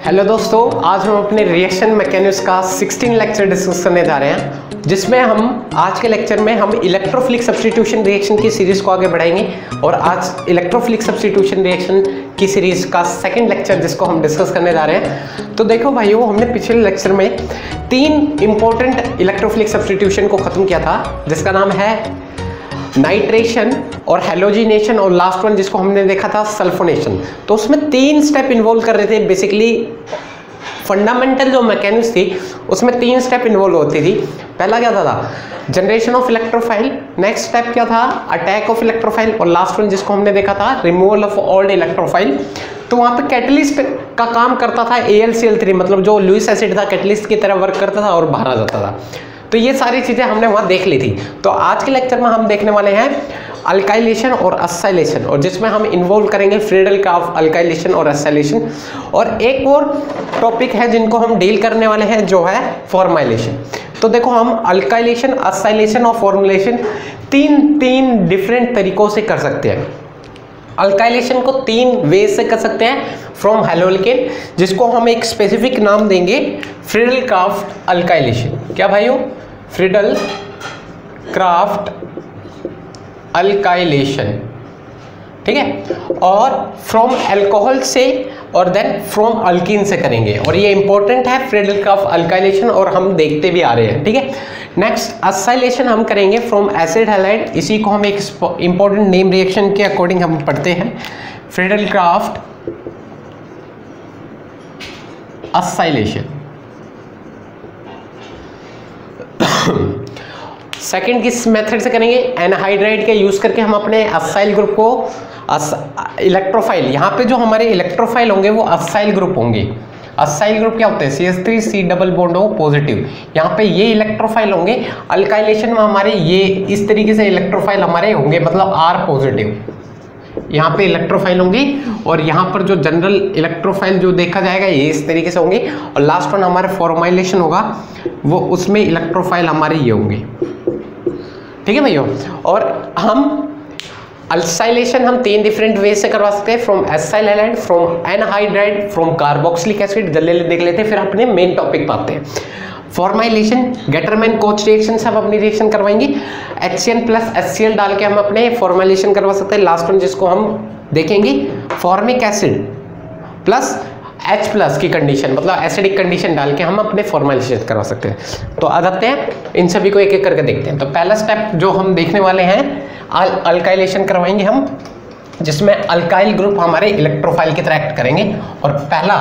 Hello दोस्तों, आज हम अपने रिएक्शन मैकेनिक्स का 16 लेक्चर डिस्कस करने जा रहे हैं, जिसमें हम आज के लेक्चर में हम इलेक्ट्रोफिलिक सब्स्टिट्यूशन रिएक्शन की सीरीज को आगे बढ़ाएंगे। और आज इलेक्ट्रोफिलिक सब्स्टिट्यूशन रिएक्शन की सीरीज का सेकंड लेक्चर जिसको हम डिस्कस करने जा रहे हैं। तो देखो भाइयों, हमने पिछले लेक्चर में 3 इंपॉर्टेंट इलेक्ट्रोफिलिक सब्स्टिट्यूशन को खत्म किया था, जिसका नाम है नाइट्रेशन और हेलोजिनेशन, और लास्ट वन जिसको हमने देखा था सल्फोनेशन। तो उसमें 3 स्टेप इन्वॉल्व कर रहे थे। बेसिकली फंडामेंटल जो मैकेनिक्स थी उसमें 3 स्टेप इन्वॉल्व होती थी। पहला क्या था? Generation of electrophile. Next step क्या था? Attack of electrophile. और लास्ट वन जिसको हमने देखा था रिमूवल ऑफ ओल्ड इलेक्ट्रोफाइल। तो वहाँ पे कैटलिस्ट का काम करता था AlCl3, मतलब जो लुईस एसिड था कैटलिस्ट की तरह वर्क करता था और बाहर आ जाता था। तो ये सारी चीज़ें हमने वहाँ देख ली थी। तो आज के लेक्चर में हम देखने वाले हैं अल्काइलेशन और एसाइलेशन, और जिसमें हम इन्वॉल्व करेंगे फ्रीडल-क्राफ्ट अल्काइलेशन और एसाइलेशन। और एक और टॉपिक है जिनको हम डील करने वाले हैं, जो है फॉर्माइलेशन। तो देखो, हम अल्काइलेशन, एसाइलेशन और फॉर्मुलेशन तीन डिफरेंट तरीकों से कर सकते हैं। अल्काइलेशन को 3 वे से कर सकते हैं फ्रॉम हेलोल्केन, जिसको हम एक स्पेसिफिक नाम देंगे फ्रीडल-क्राफ्ट अल्काइलेशन। क्या भाइयों? फ्रीडल-क्राफ्ट अल्काइलेशन, ठीक है। और फ्रॉम अल्कोहल से और देन फ्रॉम अल्कीन से करेंगे, और ये इंपॉर्टेंट है फ्रीडल-क्राफ्ट अल्काइलेशन, और हम देखते भी आ रहे हैं, ठीक है। नेक्स्ट एसाइलेशन हम करेंगे फ्रॉम एसिड हैलाइड। इसी को हम एक इंपॉर्टेंट नेम रिएक्शन के अकॉर्डिंग हम पढ़ते हैं, फ्रीडल-क्राफ्ट एसाइलेशन। सेकंड किस मेथड से करेंगे? एनहाइड्राइड के यूज करके हम अपने एसाइल ग्रुप को इलेक्ट्रोफाइल, यहाँ पे जो हमारे इलेक्ट्रोफाइल होंगे वो एसाइल ग्रुप होंगे। एसाइल ग्रुप क्या होते हैं? CH3 C डबल बॉन्ड हो पॉजिटिव। यहाँ पे ये इलेक्ट्रोफाइल होंगे। अल्काइलेशन में हमारे ये इस तरीके से इलेक्ट्रोफाइल हमारे होंगे, मतलब R पॉजिटिव। यहाँ पे इलेक्ट्रोफाइल होंगे, और यहाँ पर जो जनरल इलेक्ट्रोफाइल जो देखा जाएगा ये इस तरीके से होंगे। और लास्ट वन हमारे फॉर्माइलेशन होगा, वो उसमें इलेक्ट्रोफाइल हमारे ये होंगे, ठीक है भैया। और हम अल्काइलेशन हम 3 डिफरेंट वे से करवा सकते हैं, from acyl halide, from anhydride, from carboxylic acid. जल्दी देख लेते हैं, फिर अपने मेन टॉपिक पे आते हैं। फॉर्माइलेशन, गेटरमैन कोच रिएक्शन से हम अपनी रिएक्शन करवाएंगे। HCN प्लस HCl डाल के हम अपने फॉर्माइलेशन करवा सकते हैं। लास्ट वन जिसको हम देखेंगे formic acid plus H plus की कंडीशन, मतलब एसिडिक कंडीशन डाल के हम अपने फॉर्माइलेशन करवा सकते हैं। तो आ जाते हैं, इन सभी को एक एक करके देखते हैं। तो पहला स्टेप जो हम देखने वाले हैं, अल्काइलेशन करवाएंगे हम, जिसमें अल्काइल ग्रुप हमारे इलेक्ट्रोफाइल की तरह एक्ट करेंगे। और पहला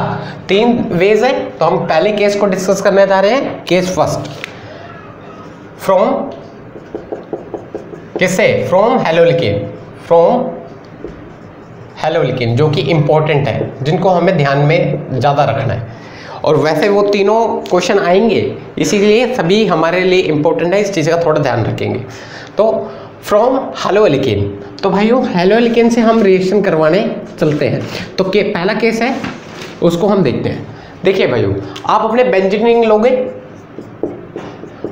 3 वेज है, तो हम पहले केस को डिस्कस करने जा रहे हैं। केस फर्स्ट, फ्रॉम किससे? फ्रॉम हेलोल्केन, फ्रॉम हेलोल्केन, जो कि इंपॉर्टेंट है, जिनको हमें ध्यान में ज़्यादा रखना है। और वैसे वो तीनों क्वेश्चन आएंगे, इसीलिए सभी हमारे लिए इंपॉर्टेंट है, इस चीज़ का थोड़ा ध्यान रखेंगे। तो फ्रॉम हेलोल्केन, तो भाइयों हेलोल्केन से हम रिएक्शन करवाने चलते हैं। तो पहला केस है, उसको हम देखते हैं। देखिए भाइयों, आप अपने बेंजीन रिंग लोगे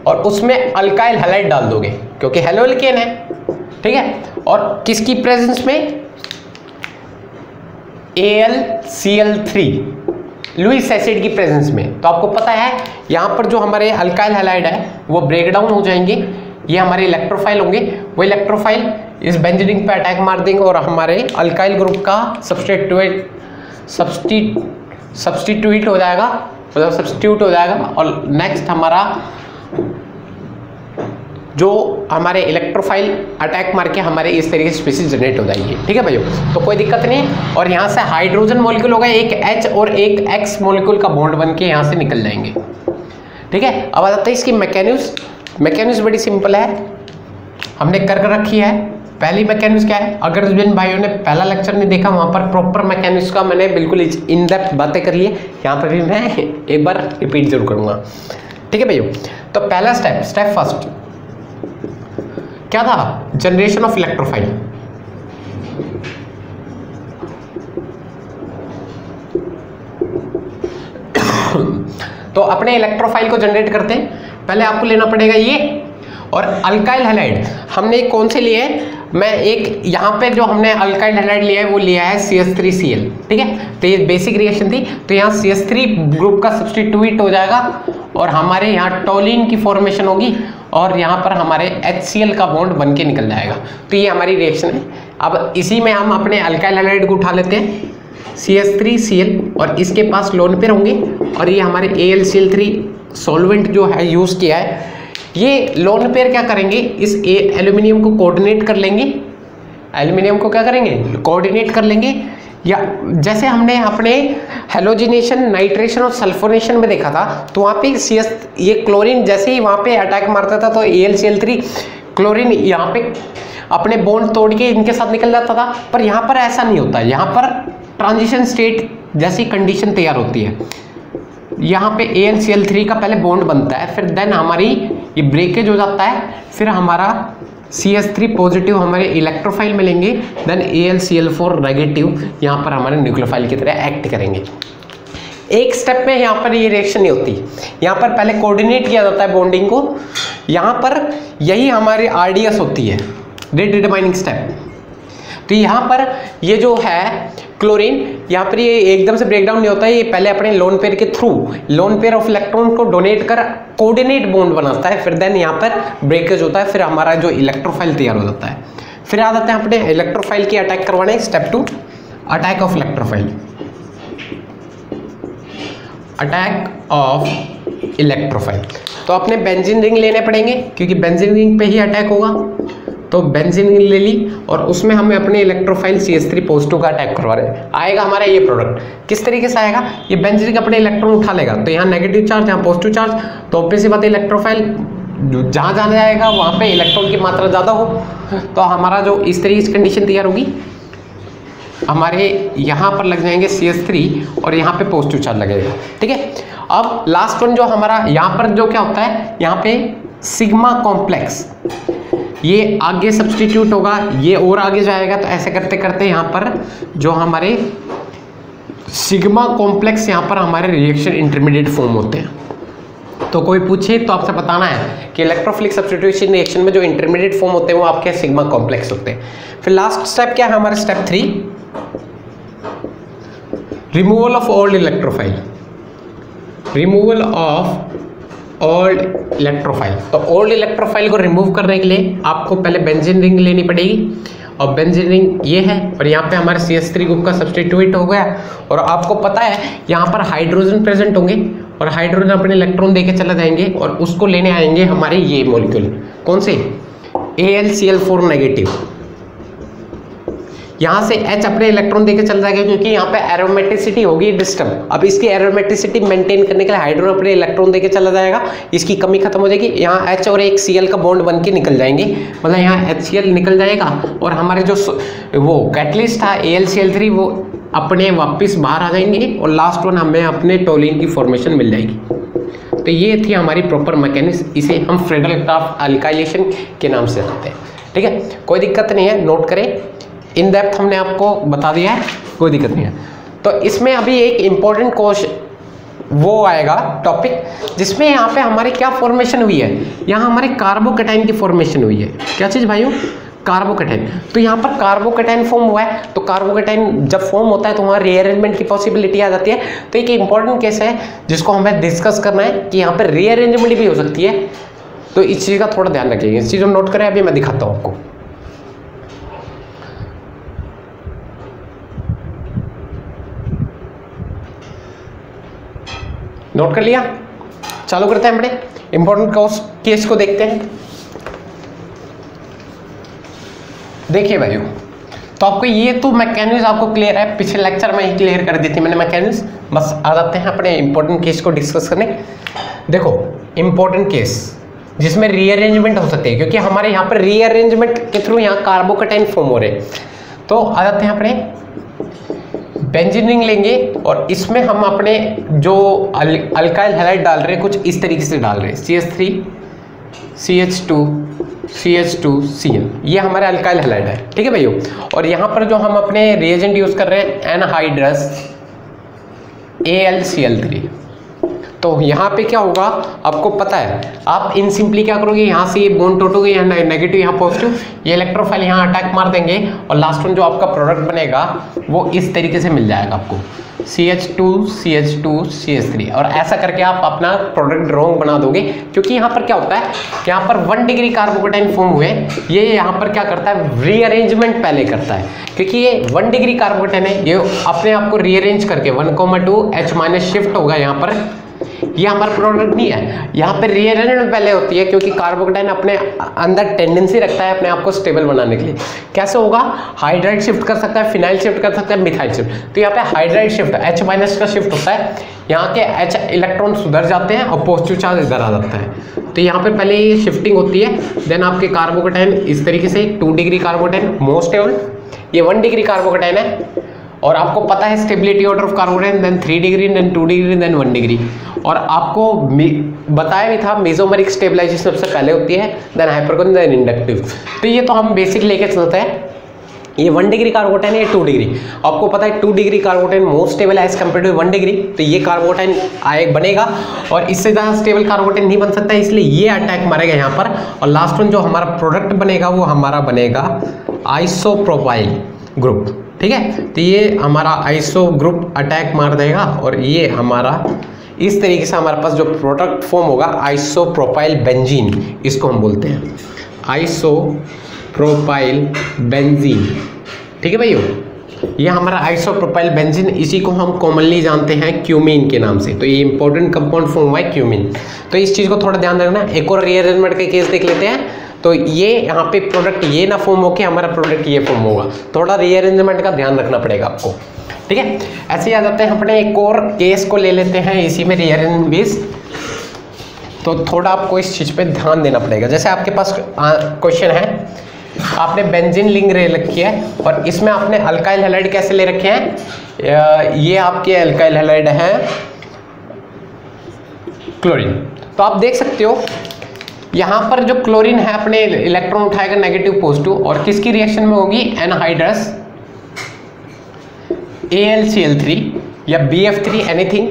और उसमें अल्काइल हैलाइड डाल दोगे, क्योंकि हेलोल्केन है, ठीक है। और किसकी प्रेजेंस में? AlCl3, लुईस एसिड की प्रेजेंस में। तो आपको पता है यहाँ पर जो हमारे अल्काइल हैलाइड है वो ब्रेक डाउन हो जाएंगे, ये हमारे इलेक्ट्रोफाइल होंगे। वो इलेक्ट्रोफाइल इस बेंजीन रिंग पे अटैक मार देंगे और हमारे अल्काइल ग्रुप का सब्स्टिट्यूट हो जाएगा, मतलब सब्स्टिट्यूट हो जाएगा। और नेक्स्ट हमारा जो हमारे इलेक्ट्रोफाइल अटैक मार के हमारे इस तरीके से स्पीशीज जनरेट हो जाएगी, ठीक है भाइयों। तो कोई दिक्कत नहीं। और यहाँ से हाइड्रोजन मॉलिक्यूल होगा, एक H और एक X मॉलिक्यूल का बॉन्ड बन के यहाँ से निकल जाएंगे, ठीक है। अब आ जाता है इसकी मैकेनिक्स बड़ी सिंपल है, हमने कर रखी है। पहली मैकेनिक्स क्या है? अगर जिन भाइयों ने पहला लेक्चर नहीं देखा, वहाँ पर प्रॉपर मैकेनिक्स का मैंने बिल्कुल इन डेप्थ बातें कर ली है। यहाँ पर भी मैं एक बार रिपीट जरूर करूँगा, ठीक है भाइयों। तो पहला स्टेप फर्स्ट क्या था? Generation of electrophile. तो अपने इलेक्ट्रोफाइल को जनरेट करते हैं, पहले आपको लेना पड़ेगा ये। और अल्काइल हैलाइड हमने कौन से लिए? मैं एक यहाँ पे जो हमने अल्काइल हैलाइड लिया है वो लिया है CH3Cl, ठीक है। तो ये बेसिक रिएक्शन थी, तो यहाँ CH3 ग्रुप का सब्स्टिट्यूट हो जाएगा और हमारे यहाँ टोलिन की फॉर्मेशन होगी और यहाँ पर हमारे HCl का बॉन्ड बन के निकल जाएगा। तो ये हमारी रिएक्शन है। अब इसी में हम अपने अल्काइल हैलाइड को उठा लेते हैं CH3Cl और इसके पास लोन पेयर होंगे और ये हमारे AlCl3 सॉल्वेंट जो है यूज़ किया है, ये लोन पेयर क्या करेंगे, इस एल्यूमिनियम को कोऑर्डिनेट कर लेंगे। एल्यूमिनियम को क्या करेंगे, कोऑर्डिनेट कर लेंगे। या जैसे हमने अपने हेलोजिनेशन, नाइट्रेशन और सल्फोनेशन में देखा था, तो वहाँ पे ये क्लोरीन जैसे ही वहाँ पे अटैक मारता था तो AlCl3 क्लोरीन यहाँ पे अपने बॉन्ड तोड़ के इनके साथ निकल जाता था। पर यहाँ पर ऐसा नहीं होता, यहाँ पर ट्रांजिशन स्टेट जैसी कंडीशन तैयार होती है। यहाँ पे AlCl3 का पहले बॉन्ड बनता है, फिर देन हमारी ये ब्रेकेज हो जाता है, फिर हमारा CH3 पॉजिटिव हमारे इलेक्ट्रोफाइल मिलेंगे, देन AlCl4 नेगेटिव यहाँ पर हमारे न्यूक्लियोफाइल की तरह एक्ट करेंगे। एक स्टेप में यहाँ पर ये रिएक्शन नहीं होती, यहाँ पर पहले कोऑर्डिनेट किया जाता है बॉन्डिंग को। यहाँ पर यही हमारी RDS होती है, रेट डिटरमाइनिंग स्टेप। तो यहाँ पर ये जो है क्लोरीन, यहाँ पर ये एकदम से ब्रेकडाउन नहीं होता है, ये पहले अपने लोन पेयर के through lone pair of electron को डोनेट कर कोऑर्डिनेट बॉन्ड बनाता है, फिर देन यहाँ पर ब्रेकेज होता है, फिर हमारा जो इलेक्ट्रोफाइल तैयार हो जाता है। फिर आ जाते हैं अपने इलेक्ट्रोफाइल की अटैक करवाने। Step 2, attack of electrophile. Attack of electrophile, तो अपने बेंजीन रिंग लेने पड़ेंगे क्योंकि बेंजीन रिंग पे ही अटैक होगा। तो बेंजीन रिंग ले ली और उसमें हमें अपने इलेक्ट्रोफाइल CH3 पॉजिटिव का अटैक करवा रहे हैं। आएगा हमारा ये प्रोडक्ट किस तरीके से आएगा, ये बेंजीन रिंग अपने इलेक्ट्रॉन उठा लेगा, तो यहाँ नेगेटिव चार्ज, यहाँ पॉजिटिव चार्ज, तो ऑब्वियस सी बात है इलेक्ट्रोफाइल जहाँ जाना जाएगा वहाँ पे इलेक्ट्रॉन की मात्रा ज़्यादा हो, तो हमारा जो इस तरीके की कंडीशन तैयार होगी, हमारे यहाँ पर लग जाएंगे CH3 और यहाँ पे पॉजिटिव चार्ज लगेगा, ठीक है। अब लास्ट वन जो हमारा यहाँ पर जो क्या होता है, यहाँ पे सिग्मा कॉम्प्लेक्स ये आगे सब्स्टिट्यूट होगा, ये और आगे जाएगा, तो ऐसे करते करते यहाँ पर जो हमारे सिग्मा कॉम्प्लेक्स यहाँ पर हमारे रिएक्शन इंटरमीडिएट फॉर्म होते हैं। तो कोई पूछे तो आपसे बताना है कि इलेक्ट्रोफिलिक सब्स्टिट्यूशन रिएक्शन में जो इंटरमीडिएट फॉर्म होते हैं वो आपके सिग्मा कॉम्प्लेक्स होते हैं। फिर लास्ट स्टेप क्या है हमारा, step 3, removal of old electrophile. Removal of old electrophile, तो ओल्ड इलेक्ट्रोफाइल को रिमूव करने के लिए आपको पहले बेंजीन रिंग लेनी पड़ेगी और बेंजीन रिंग ये है और यहाँ पे हमारे CH3 ग्रुप का सब्स्टिट्यूट हो गया और आपको पता है यहाँ पर हाइड्रोजन प्रेजेंट होंगे और हाइड्रोजन अपने इलेक्ट्रॉन देके चले जाएंगे और उसको लेने आएंगे हमारे ये मॉलिक्यूल, कौन से, AlCl4 नेगेटिव। यहाँ से H अपने इलेक्ट्रॉन देके चल जाएगा क्योंकि यहाँ पे एरोमेटिसिटी होगी डिस्टर्ब। अब इसकी एरोमेटिसिटी मेंटेन करने के लिए हाइड्रोजन अपने इलेक्ट्रॉन देके चला जाएगा, इसकी कमी खत्म हो जाएगी, यहाँ H और एक Cl का बॉन्ड बन के निकल जाएंगे, मतलब यहाँ HCl निकल जाएगा और हमारे जो वो कैटलिस्ट था AlCl3 वो अपने वापस बाहर आ जाएंगे और लास्ट वन हमें अपने टोलिन की फॉर्मेशन मिल जाएगी। तो ये थी हमारी प्रॉपर मैकेनिज्म, इसे हम फ्रेडल-क्राफ्ट अल्काइलेशन के नाम से जानते हैं, ठीक है। कोई दिक्कत नहीं है, नोट करें, इन डेप्थ हमने आपको बता दिया है, कोई दिक्कत नहीं है। तो इसमें अभी एक इम्पॉर्टेंट क्वेश्चन वो आएगा टॉपिक जिसमें यहाँ पे हमारी क्या फॉर्मेशन हुई है, यहाँ हमारे कार्बोकैटायन की फॉर्मेशन हुई है। क्या चीज़ भाइयों, कार्बोकैटायन। तो यहाँ पर कार्बोकैटायन फॉर्म हुआ है, तो कार्बोकैटायन जब फॉर्म होता है तो वहाँ रीअरेंजमेंट की पॉसिबिलिटी आ जाती है। तो एक इंपॉर्टेंट केस है जिसको हमें डिस्कस करना है कि यहाँ पर रीअरेंजमेंट भी हो सकती है, तो इस चीज़ का थोड़ा ध्यान रखिएगा, इस चीज़ को नोट करें। अभी मैं दिखाता हूँ आपको, नोट कर लिया, चालू करते हैं अपने इंपॉर्टेंट केस को देखते हैं। देखिए भाइयों, तो आपको ये तो मैकेनिज्म आपको क्लियर है, पिछले लेक्चर में ही क्लियर कर दी थी मैंने मैकेनिज्म। बस आ जाते हैं अपने इंपॉर्टेंट केस को डिस्कस करने। देखो इंपॉर्टेंट केस जिसमें रीअरेंजमेंट हो सकती है, क्योंकि हमारे यहाँ पर रीअरेंजमेंट के थ्रू यहाँ कार्बोकैटायन फॉर्म हो रहे हैं। तो आ जाते हैं अपने बेंजीन रिंग लेंगे और इसमें हम अपने जो अल्काइल हैलाइड डाल रहे हैं कुछ इस तरीके से डाल रहे हैं, CH3 CH2 CH2 Cl, ये हमारे अल्काइल हैलाइड है, ठीक है भाइयों। और यहाँ पर जो हम अपने रिएजेंट यूज कर रहे हैं एनहाइड्रस AlCl3। तो यहाँ पे क्या होगा आपको पता है, आप इन सिंपली क्या करोगे, यहाँ से ये बॉन्ड टूटोगे, यहाँ नेगेटिव यहाँ पॉजिटिव, ये इलेक्ट्रोफाइल यहाँ अटैक मार देंगे और लास्ट में जो आपका प्रोडक्ट बनेगा वो इस तरीके से मिल जाएगा आपको CH2 CH2 CH3। और ऐसा करके आप अपना प्रोडक्ट रॉन्ग बना दोगे, क्योंकि यहाँ पर क्या होता है, यहाँ पर 1 डिग्री कार्बोकेटाइन फॉर्म हुए, ये यहाँ पर क्या करता है, रीअरेंजमेंट पहले करता है, क्योंकि ये 1 डिग्री कार्बोकेटाइन है, ये अपने आप को रीअरेंज करके 1,2 H- शिफ्ट होगा यहाँ पर। ये हमारा प्रोडक्ट नहीं है, यहाँ पे रीअरेंजमेंट पहले होती है, क्योंकि कार्बोकेटाइन अपने अंदर टेंडेंसी रखता है अपने आप को स्टेबल बनाने के लिए। कैसे होगा, हाइड्राइड शिफ्ट कर सकता है, फिनाइल शिफ्ट कर सकता है, मिथाइल शिफ्ट। तो यहाँ पे हाइड्राइड शिफ्ट H- का शिफ्ट होता है, यहाँ के H इलेक्ट्रॉन सुधर जाते हैं और पॉजिटिव चार्ज इधर आ जाता है। तो यहाँ पे पहले ये शिफ्टिंग होती है, देन आपके कार्बोकेटाइन इस तरीके से 2 डिग्री कार्बोकेटाइन मोस्ट स्टेबल, ये 1 डिग्री कार्बोकेटाइन है, और आपको पता है stability order of carbocation, then 3 degree, then 2 degree, then 1 degree. और आपको बताया भी था मेसोमेरिक स्टेबलाइजेशन सबसे पहले होती है, देन हाइपरकोन, देन इंडक्टिव। तो ये तो हम बेसिक लेके चलते हैं। ये 1 डिग्री कार्बोकेटाइन है, ये 2 डिग्री। आपको पता है 2 डिग्री कार्बोकेटाइन मोस्ट स्टेबल है एज कम्पेयर टू 1 डिग्री। तो ये कार्बोकेटाइन आए बनेगा और इससे ज़्यादा स्टेबल कार्बोकेटाइन नहीं बन सकता, इसलिए ये अटैक मारेगा यहाँ पर। और लास्ट में जो हमारा प्रोडक्ट बनेगा वो हमारा बनेगा आइसोप्रोपाइल ग्रुप, ठीक है। तो ये हमारा आइसो ग्रुप अटैक मार देगा और ये हमारा इस तरीके से हमारे पास जो प्रोडक्ट फॉर्म होगा आइसोप्रोपाइल बेंजीन, इसको हम बोलते हैं आइसोप्रोपाइल बेंजीन, ठीक है भाइयों। ये हमारा आइसोप्रोपाइल बेंजीन, इसी को हम कॉमनली जानते हैं क्यूमीन के नाम से। तो ये इंपॉर्टेंट कंपाउंड फॉर्म हुआ है क्यूमीन। तो इस चीज़ को थोड़ा ध्यान रखना। एक और रीअरेंजमेंट के केस देख लेते हैं। तो ये यहाँ पे प्रोडक्ट ये ना फॉर्म होके हमारा प्रोडक्ट ये फॉर्म होगा, थोड़ा रीअरेंजमेंट का ध्यान रखना पड़ेगा आपको, ठीक है। ऐसे ही आ जाते हैं अपने एक और केस को ले लेते हैं इसी में रीअरेंजमेंट बेस। तो थोड़ा आपको इस चीज़ पे ध्यान देना पड़ेगा। जैसे आपके पास क्वेश्चन है, आपने बेंजीन रिंग ले रखी है और इसमें आपने अल्काइल हैलाइड कैसे ले रखे हैं, ये आपके अल्काइल हैलाइड है क्लोरीन। तो आप देख सकते हो यहाँ पर जो क्लोरीन है अपने इलेक्ट्रॉन उठाएगा नेगेटिव पॉजिटिव, और किसकी रिएक्शन में होगी, एनहाइड्रस AlCl3 या BF3 एनीथिंग।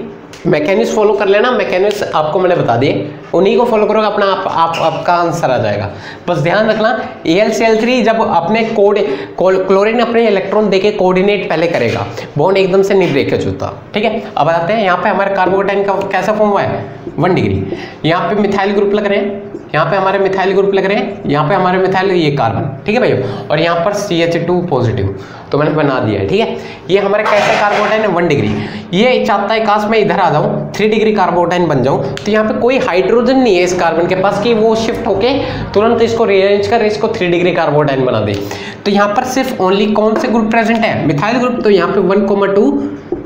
मैकेनिक्स फॉलो कर लेना, मैकेनिक्स आपको मैंने बता दिए, उन्हीं को फॉलो करोगे अपना आपका आंसर आ जाएगा। बस ध्यान रखना AlCl3 जब अपने क्लोरीन अपने इलेक्ट्रॉन देके कोऑर्डिनेट पहले करेगा, बॉन्ड एकदम से नहीं ब्रेकेज होता, ठीक है। अब आते हैं यहाँ पे हमारे कार्बोकेटाइन का कैसा फॉर्म हुआ है, 1 डिग्री। यहाँ पे मिथाइल ग्रुप लग रहे हैं, यहाँ पे हमारे मिथाइल ग्रुप लग रहे हैं, यहाँ पे हमारे मिथाइल, ये कार्बन, ठीक है भाइयों। और यहाँ पर CH2 पॉजिटिव, तो मैंने बना दिया है, ठीक है। ये हमारे कैसे कार्बोकेटाइन है, 1 डिग्री। ये चाहता है काश मैं इधर आ जाऊँ 3 डिग्री कार्बोकेटाइन बन जाऊँ, तो यहाँ पे कोई हाइड्रोजन नहीं है इस कार्बन के पास कि वो शिफ्ट होके तुरंत इसको रीअरेंज कर इसको 3 डिग्री कार्बोकेटाइन बना दे। तो यहाँ पर सिर्फ ओनली कौन से ग्रुप प्रेजेंट है, मिथाइल ग्रुप। तो यहाँ पे 1,2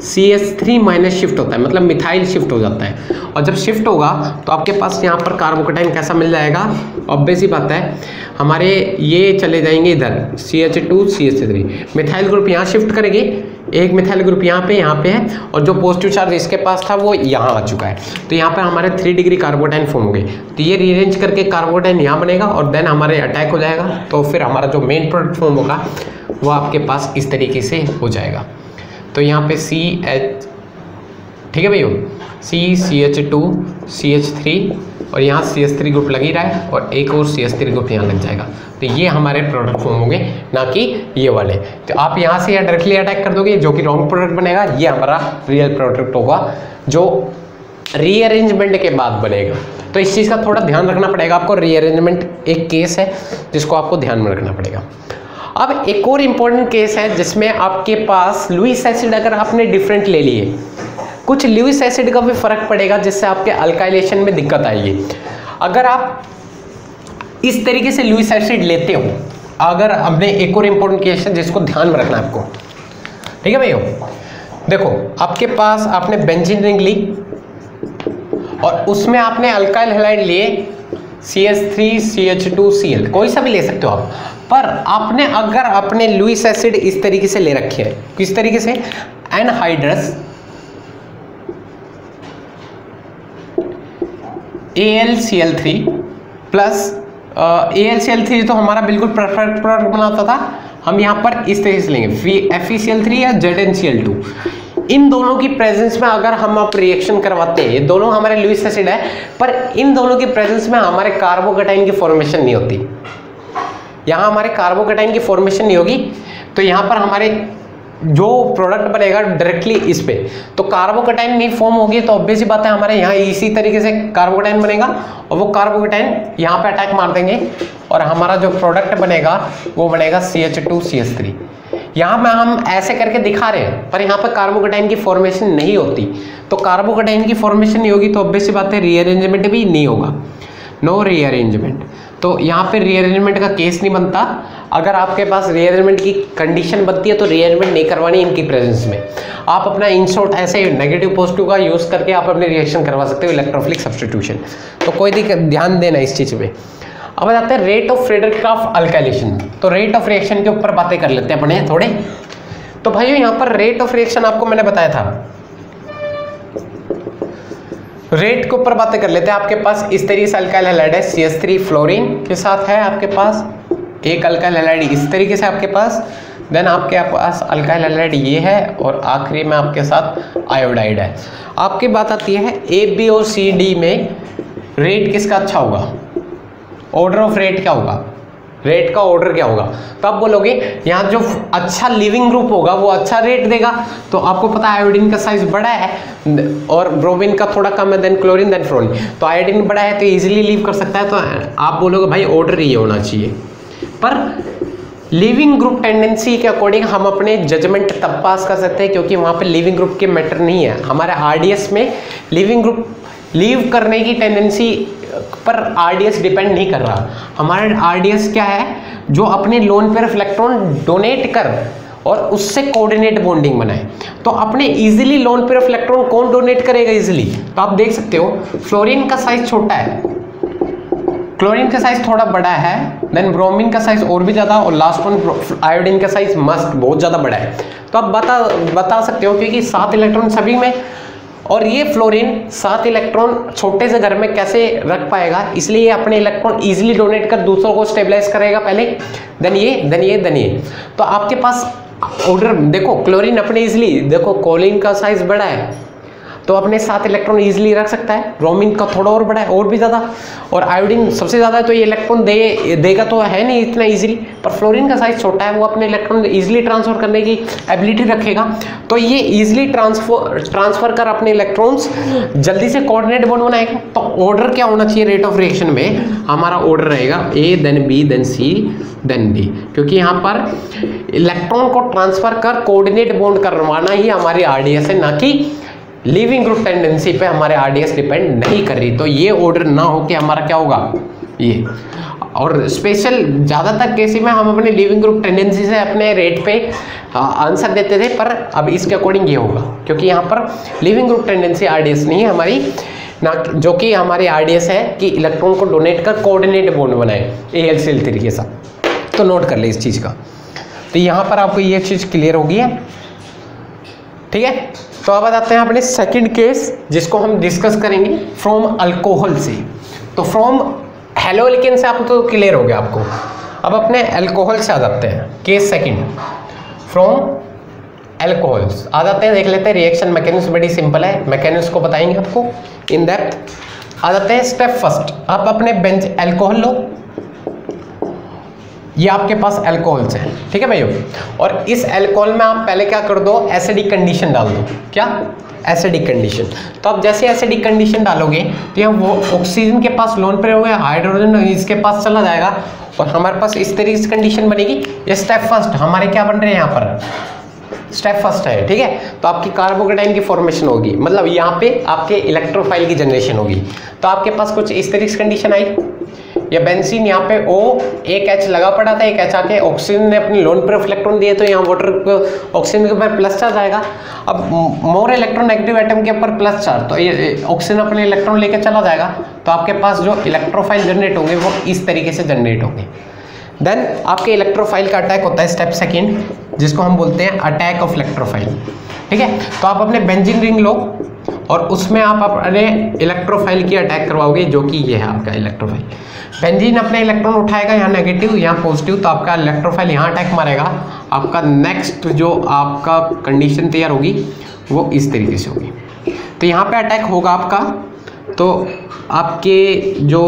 CH3 माइनस शिफ्ट होता है, मतलब मिथाइल शिफ्ट हो जाता है। और जब शिफ्ट होगा तो आपके पास यहाँ पर कार्बोकेटाइन कैसा मिल जाएगा, ऑब्वियस ही बात है, हमारे ये चले जाएंगे इधर CH2 CH3, मिथाइल ग्रुप यहाँ शिफ्ट करेंगे, एक मिथाइल ग्रुप यहाँ पे है, और जो पॉजिटिव चार्ज इसके पास था वो यहाँ आ चुका है। तो यहाँ पे हमारे 3 डिग्री कार्बोकेटाइन फॉर्म हो गए। तो ये रीअरेंज करके कार्बोकेटाइन यहाँ बनेगा और देन हमारे अटैक हो जाएगा। तो फिर हमारा जो मेन प्रोडक्ट फॉर्म होगा वो आपके पास इस तरीके से हो जाएगा। तो यहाँ पे CH, ठीक है भैया, CH2 CH3 और यहाँ CH3 ग्रुप लग ही रहा है और एक और CH3 ग्रुप यहाँ लग जाएगा। तो ये हमारे प्रोडक्ट फॉर्म होंगे, ना कि ये वाले। तो आप यहाँ से डायरेक्टली अटैक कर दोगे जो कि रॉन्ग प्रोडक्ट बनेगा, ये हमारा रियल प्रोडक्ट होगा जो रीअरेंजमेंट के बाद बनेगा। तो इस चीज़ का थोड़ा ध्यान रखना पड़ेगा आपको। रीअरेंजमेंट एक केस है जिसको आपको ध्यान में रखना पड़ेगा। अब एक और इम्पोर्टेंट केस है जिसमें आपके पास लुईस एसिड अगर आपने डिफरेंट ले लिए, कुछ लुईस एसिड का भी फर्क पड़ेगा जिससे आपके अल्काइलेशन में दिक्कत आएगी। अगर आप इस तरीके से लुईस एसिड लेते हो, अगर हमने एक और इम्पोर्टेंट केस है जिसको ध्यान में रखना है आपको, ठीक है भैया। देखो आपके पास आपने बेंजीन रिंग ली और उसमें आपने अल्काइल हैलाइड लिए CH3 CH2 Cl, कोई सा भी ले सकते हो आप। पर आपने अगर अपने लुईस एसिड इस तरीके से ले रखे हैं, किस तरीके से, एनहाइड्रस AlCl3 प्लस AlCl3 तो हमारा बिल्कुल परफेक्ट प्रोडक्ट बनाता था, हम यहाँ पर इस तरीके से लेंगे FeCl3 या ZnCl2। इन दोनों की प्रेजेंस में अगर हम आप रिएक्शन करवाते हैं, ये दोनों हमारे लुईस एसिड है, पर इन दोनों की प्रेजेंस में हमारे कार्बोकेटाइन की फॉर्मेशन नहीं होती। यहाँ हमारे कार्बोकेटाइन की फॉर्मेशन नहीं होगी, तो यहाँ पर हमारे जो प्रोडक्ट बनेगा डायरेक्टली इस पे, तो कार्बोकेटाइन नहीं फॉर्म होगी, तो ऑब्वियस ही बात है हमारे यहाँ इसी तरीके से कार्बोकेटाइन बनेगा और वो कार्बोकेटाइन यहाँ पे अटैक मार देंगे और हमारा जो प्रोडक्ट बनेगा वो बनेगा CH2CH3। यहाँ में हम ऐसे करके दिखा रहे हैं, पर यहाँ पे कार्बोकेटाइन की फॉर्मेशन नहीं होती। तो कार्बोकेटाइन की फॉर्मेशन नहीं होगी तो ऑब्वियस सी बात है रीअरेंजमेंट भी नहीं होगा, नो रीअरेंजमेंट। तो यहाँ पे रीअरेंजमेंट का केस नहीं बनता। अगर आपके पास रीअरेंजमेंट की कंडीशन बनती है तो रीअरेंजमेंट नहीं करवानी इनकी प्रेजेंस में। आप अपना इंसर्ट ऐसे नेगेटिव पॉजिटिव का यूज़ करके आप अपनी रिएक्शन करवा सकते हो इलेक्ट्रोफिलिक सब्स्टिट्यूशन। तो कोई दिक्कत, ध्यान देना इस चीज़ में। अब आते हैं रेट ऑफ फ्रेडरिक-क्राफ्ट अल्काइलेशन। तो रेट ऑफ रिएक्शन के ऊपर बातें कर लेते हैं अपने थोड़े। तो भाइयों यहाँ पर रेट ऑफ रिएक्शन आपको मैंने बताया था, रेट के ऊपर बातें कर लेते हैं। आपके पास इस तरीके से अल्काइल हैलाइड है, CH3 फ्लोरीन के साथ है आपके पास, एक अल्काइल हैलाइड इस तरीके से आपके पास, देन आपके पास अल्काइल हैलाइड ये है और आखिरी में आपके साथ आयोडाइड है। आपकी बात आती है A, B और C, D में रेट किसका अच्छा होगा, ऑर्डर ऑफ रेट क्या होगा, रेट का ऑर्डर क्या होगा। तो आप बोलोगे यहाँ जो अच्छा लिविंग ग्रुप होगा वो अच्छा रेट देगा। तो आपको पता है आयोडीन का साइज बड़ा है और ब्रोमीन का थोड़ा कम है, देन क्लोरीन, देन फ्लोरीन। तो आयोडीन बड़ा है तो इजीली लीव कर सकता है, तो आप बोलोगे भाई ऑर्डर ये होना चाहिए। पर लिविंग ग्रुप टेंडेंसी के अकॉर्डिंग हम अपने जजमेंट तब पास कर सकते हैं क्योंकि वहाँ पे लिविंग ग्रुप के मैटर नहीं है। हमारे RDS में लिविंग ग्रुप लीव करने की टेंडेंसी पर RDS डिपेंड नहीं कर रहा। हमारा RDS क्या है, जो अपने lone pair of electron donate कर और उससे कोऑर्डिनेट बॉन्डिंग बनाए। तो अपने easily lone pair of electron कौन डोनेट करेगा इजीली, तो आप देख सकते हो फ्लोरीन का साइज छोटा है, क्लोरीन का साइज थोड़ा बड़ा है, देन ब्रोमीन का साइज और भी ज्यादा, और लास्ट वन आयोडीन का साइज मस्त बहुत ज्यादा बड़ा है। तो आप बता सकते हो क्योंकि 7 इलेक्ट्रॉन सभी में, और ये फ्लोरीन 7 इलेक्ट्रॉन छोटे से घर में कैसे रख पाएगा, इसलिए ये अपने इलेक्ट्रॉन इजीली डोनेट कर दूसरों को स्टेबलाइज करेगा पहले, देन ये। तो आपके पास ऑर्डर देखो, क्लोरीन अपने इजीली देखो, कोलिन का साइज बड़ा है तो अपने 7 इलेक्ट्रॉन इजीली रख सकता है, ब्रोमीन का थोड़ा और बड़ा है और भी ज़्यादा, और आयोडीन सबसे ज़्यादा है तो ये इलेक्ट्रॉन देगा तो है नहीं इतना इजीली, पर फ्लोरीन का साइज छोटा है, वो अपने इलेक्ट्रॉन इजीली ट्रांसफर करने की एबिलिटी रखेगा। तो ये इजीली ट्रांसफर कर अपने इलेक्ट्रॉन्स जल्दी से कोऑर्डिनेट बॉन्ड बनाएगा। तो ऑर्डर क्या होना चाहिए रेट ऑफ रिएक्शन में, हमारा ऑर्डर रहेगा A, then B, then C, then D, क्योंकि यहाँ पर इलेक्ट्रॉन को ट्रांसफर कर कोऑर्डिनेट बॉन्ड करवाना ही हमारी RDS है, ना कि लिविंग ग्रुप टेंडेंसी पे हमारे RDS डिपेंड नहीं कर रही। तो ये ऑर्डर ना हो के हमारा क्या होगा ये, और स्पेशल ज़्यादातर केस में हम अपने लिविंग ग्रुप टेंडेंसी से अपने रेट पे आंसर देते थे, पर अब इसके अकॉर्डिंग ये होगा क्योंकि यहाँ पर लिविंग ग्रुप टेंडेंसी RDS नहीं है हमारी, ना जो कि हमारी RDS है कि इलेक्ट्रॉन को डोनेट कर कोऑर्डिनेट बॉन्ड बनाए AlCl3 के साथ। तो नोट कर ले इस चीज़ का। तो यहाँ पर आपको ये चीज़ क्लियर होगी है, ठीक है। तो अब बताते हैं अपने सेकंड केस जिसको हम डिस्कस करेंगे फ्रॉम अल्कोहल से। तो फ्रॉम हेलोलिकेन से आपको तो क्लियर हो गया आपको, अब अपने अल्कोहल से आ जाते हैं। केस सेकंड फ्रॉम अल्कोहल्स आ जाते हैं, देख लेते हैं। रिएक्शन मैकेनिज्म बड़ी सिंपल है, मैकेनिज्म को बताएंगे आपको इन डेप्थ। आ जाते हैं स्टेप फर्स्ट, आप अपने बेंच अल्कोहल लो, ये आपके पास अल्कोहल्स है, ठीक है भाइयों। और इस अल्कोहल में आप पहले क्या कर दो, एसिडिक कंडीशन डाल दो। क्या, एसिडिक कंडीशन। तो आप जैसे एसिडिक कंडीशन डालोगे तो यहाँ वो ऑक्सीजन के पास लोन पे हो गया, हाइड्रोजन इसके पास चला जाएगा और हमारे पास इस तरीके से कंडीशन बनेगी। ये स्टेप फर्स्ट हमारे क्या बन रहे हैं, यहाँ पर स्टेप फर्स्ट है, ठीक है। तो आपकी कार्बोकेटाइन की फॉर्मेशन होगी, मतलब यहाँ पे आपके इलेक्ट्रोफाइल की जनरेशन होगी। तो आपके पास कुछ इस तरीके से कंडीशन आई, या बेंजीन यहाँ पे O एक H लगा पड़ा था, एक H आके ऑक्सीजन ने अपने लोन पेयर ऑफ इलेक्ट्रॉन दिए तो यहाँ वाटर को ऑक्सीजन के ऊपर प्लस चार्ज आएगा। अब मोर इलेक्ट्रोनेगेटिव एटम के ऊपर प्लस चार्ज, तो ये ऑक्सीजन अपने इलेक्ट्रॉन लेके चला जाएगा। तो आपके पास जो इलेक्ट्रोफाइल जनरेट होंगे वो इस तरीके से जनरेट होंगे। देन आपके इलेक्ट्रोफाइल का अटैक होता है स्टेप सेकेंड, जिसको हम बोलते हैं अटैक ऑफ इलेक्ट्रोफाइल, ठीक है। तो आप अपने बेंजीन रिंग लो और उसमें आप अपने इलेक्ट्रोफाइल की अटैक करवाओगे, जो कि ये है आपका इलेक्ट्रोफाइल। बेंजीन अपने इलेक्ट्रॉन उठाएगा, यहाँ नेगेटिव यहाँ पॉजिटिव, तो आपका इलेक्ट्रोफाइल यहाँ अटैक मारेगा। आपका नेक्स्ट जो आपका कंडीशन तैयार होगी वो इस तरीके से होगी। तो यहाँ पे अटैक होगा आपका, तो आपके जो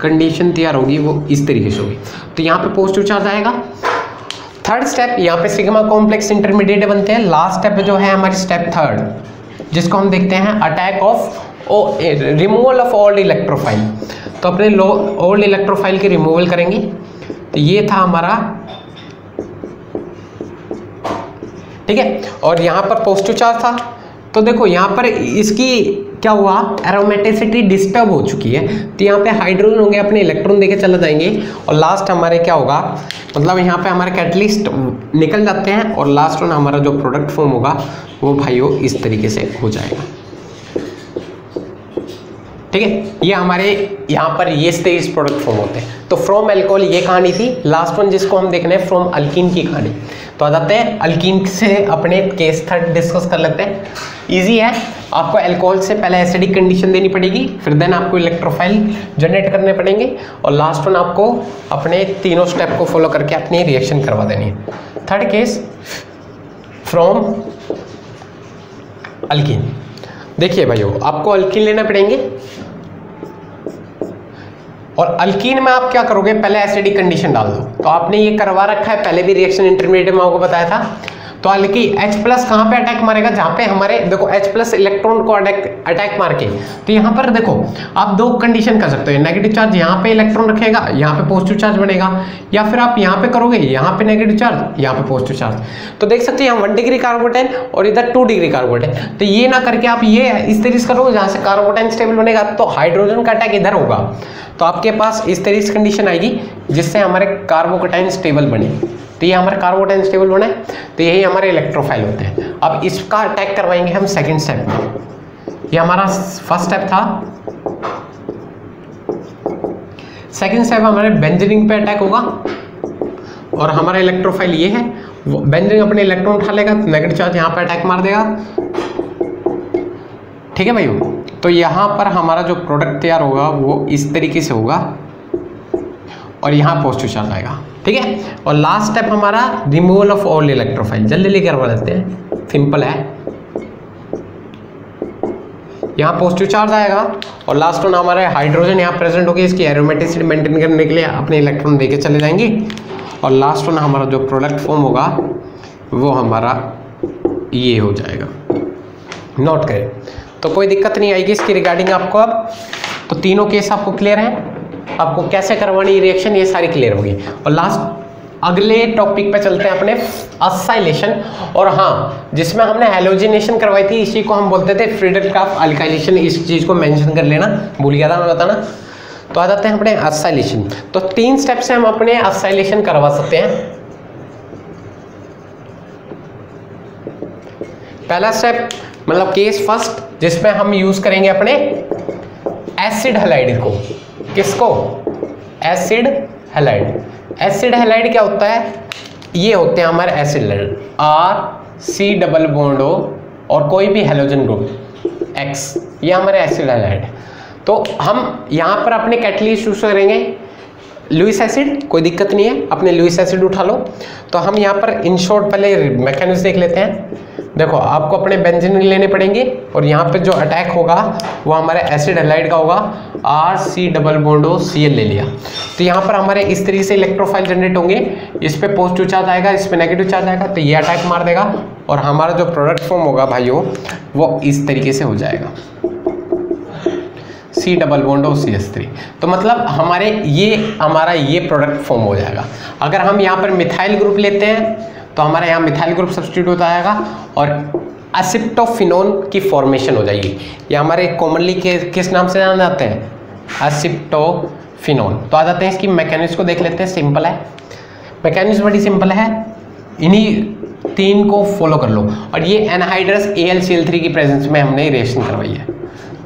कंडीशन तैयार होगी वो इस तरीके से होगी। तो यहाँ पे पॉजिटिव चार्ज आएगा। थर्ड स्टेप, यहाँ पे सिग्मा कॉम्प्लेक्स इंटरमीडिएट बनते हैं। लास्ट स्टेप जो है हमारी स्टेप थर्ड, जिसको हम देखते हैं attack of removal of old electrophile. तो अपने ओल्ड इलेक्ट्रोफाइल के रिमूवल करेंगे। तो ये था हमारा, ठीक है। और यहाँ पर पॉजिटिव चार्ज था, तो देखो यहाँ पर इसकी क्या हुआ, एरोमेटिसिटी डिस्टर्ब हो चुकी है। तो यहाँ पे हाइड्रोजन होंगे, अपने इलेक्ट्रॉन देके चले जाएंगे, और लास्ट हमारे क्या होगा, मतलब यहाँ पे हमारे कैटलिस्ट निकल जाते हैं, और लास्ट में हमारा जो प्रोडक्ट फॉर्म होगा वो भाइयों इस तरीके से हो जाएगा। ठीक है, ये हमारे यहाँ पर ये 23 प्रोडक्ट फॉर्म होते हैं। तो फ्रॉम अल्कोहल ये कहानी थी। लास्ट वन जिसको हम देख रहे हैं फ्रॉम अल्कीन की कहानी। तो आ जाते हैं अल्कीन से, अपने केस थर्ड डिस्कस कर लेते हैं। इजी है, आपको अल्कोहल से पहले एसिडिक कंडीशन देनी पड़ेगी, फिर देन आपको इलेक्ट्रोफाइल जनरेट करने पड़ेंगे, और लास्ट वन आपको अपने तीनों स्टेप को फॉलो करके अपनी रिएक्शन करवा देनी है। Third case from alkyne. देखिए भाइयों, आपको अल्कीन लेना पड़ेंगे, और अल्कीन में आप क्या करोगे, पहले एसिडिक कंडीशन डाल दो। तो आपने ये करवा रखा है, पहले भी रिएक्शन इंटरमीडिएट में आपको बताया था। तो हल्की H+ कहाँ पे अटैक मारेगा, जहाँ पे हमारे देखो H+ इलेक्ट्रॉन को अटैक मार के। तो यहाँ पर देखो आप दो कंडीशन कर सकते हो, नेगेटिव चार्ज यहाँ पे इलेक्ट्रॉन रखेगा, यहाँ पे पॉजिटिव चार्ज बनेगा, या फिर आप यहाँ पे करोगे, यहाँ पे नेगेटिव चार्ज, यहाँ पे पॉजिटिव चार्ज। तो देख सकते हैं यहाँ 1 डिग्री कार्बोटेन और इधर 2 डिग्री कार्बोटेन। तो ये ना करके आप ये इस तरीके से करोगे जहाँ से कार्बोटेन स्टेबल बनेगा, तो हाइड्रोजन का अटैक इधर होगा, तो आपके पास इस तरीके से कंडीशन आएगी जिससे हमारे कार्बोकेटाइन स्टेबल बने। तो ये हमारे कार्बोकेटाइन स्टेबल बने, तो यही हमारे इलेक्ट्रोफाइल होते हैं। अब इसका अटैक करवाएंगे हम सेकंड स्टेप में। ये हमारा फर्स्ट स्टेप था। सेकंड स्टेप हमारे बेंजीन पे अटैक होगा, और हमारा इलेक्ट्रोफाइल ये है। बेंजीन अपने इलेक्ट्रॉन उठा लेगा, नेगेटिव चार्ज यहाँ पे अटैक मार देगा। ठीक है भाइयों, तो यहाँ पर हमारा जो प्रोडक्ट तैयार होगा वो इस तरीके से होगा, और यहाँ पॉजिटिव चार्ज आएगा। ठीक है, और लास्ट स्टेप हमारा रिमूवल ऑफ ऑल इलेक्ट्रोफाइल। जल्दी जल्दी करवा लेते हैं, सिंपल है। यहाँ पॉजिटिव चार्ज आएगा, और लास्ट वन हमारे हाइड्रोजन यहाँ प्रेजेंट होगी, इसकी एरोमेटिसिटी मेंटेन करने के लिए अपने इलेक्ट्रॉन देके चले जाएंगे, और लास्ट वन हमारा जो प्रोडक्ट फॉर्म होगा वो हमारा ये हो जाएगा। नोट करें, तो कोई दिक्कत नहीं आएगी इसकी रिगार्डिंग आपको। अब तो तीनों केस आपको क्लियर हैं, आपको कैसे करवानी रिएक्शन ये सारी क्लियर होगी। और लास्ट अगले टॉपिक पे चलते हैं अपने असाइलेशन। और हाँ, जिसमें हमने हैलोजिनेशन करवाई थी, इसी को हम बोलते थे फ्रीडल-क्राफ्ट अल्काइलेशन। इस चीज़ को मेंशन कर लेना, भूल गया था मैं बताना। तो आ जाते हैं अपने असाइलेशन। तो 3 स्टेप से हम अपने असाइलेशन करवा सकते हैं। पहला स्टेप मतलब केस फर्स्ट, जिसमें हम यूज करेंगे अपने एसिड हैलाइड को। किसको? Acid halide. एसिड हैलाइड क्या होता है? ये होते हैं हमारे एसिड हैलाइड, R₃ और कोई भी हैलोजन ग्रुप X, ये हमारे एसिड हैलाइड। तो हम यहाँ पर अपने कैटलिस्ट यूज करेंगे लुईस एसिड, कोई दिक्कत नहीं है, अपने लुईस एसिड उठा लो। तो हम यहाँ पर इन शॉर्ट पहले मैकेनिज्म देख लेते हैं। देखो, आपको अपने बेंजीन लेने पड़ेंगे, और यहाँ पे जो अटैक होगा वो हमारे एसिड हैलाइड का होगा। R₃ Cl ले लिया, तो यहाँ पर हमारे इस तरीके से इलेक्ट्रोफाइल जनरेट होंगे। इस पे पॉजिटिव चार्ज आएगा, इस पे नेगेटिव चार्ज आएगा, तो ये अटैक मार देगा, और हमारा जो प्रोडक्ट फॉर्म होगा भाइयों वो इस तरीके से हो जाएगा, C₯CH3। तो मतलब हमारा ये प्रोडक्ट फॉर्म हो जाएगा। अगर हम यहाँ पर मिथाइल ग्रुप लेते हैं तो हमारे यहाँ मिथाइल ग्रुप सब्स्टिट्यूट आएगा, और एसिप्टोफिनोन की फॉर्मेशन हो जाएगी। ये हमारे कॉमनली किस नाम से जाने जाते हैं? एसिप्टोफिनोन। तो आ जाते हैं इसकी मैकेनिज्म को देख लेते हैं। सिंपल है, मैकेनिज्म बड़ी सिंपल है, इन्हीं 3 को फॉलो कर लो। और ये एनहाइड्रस AlCl3 की प्रेजेंस में हमने रिएक्शन करवाई है,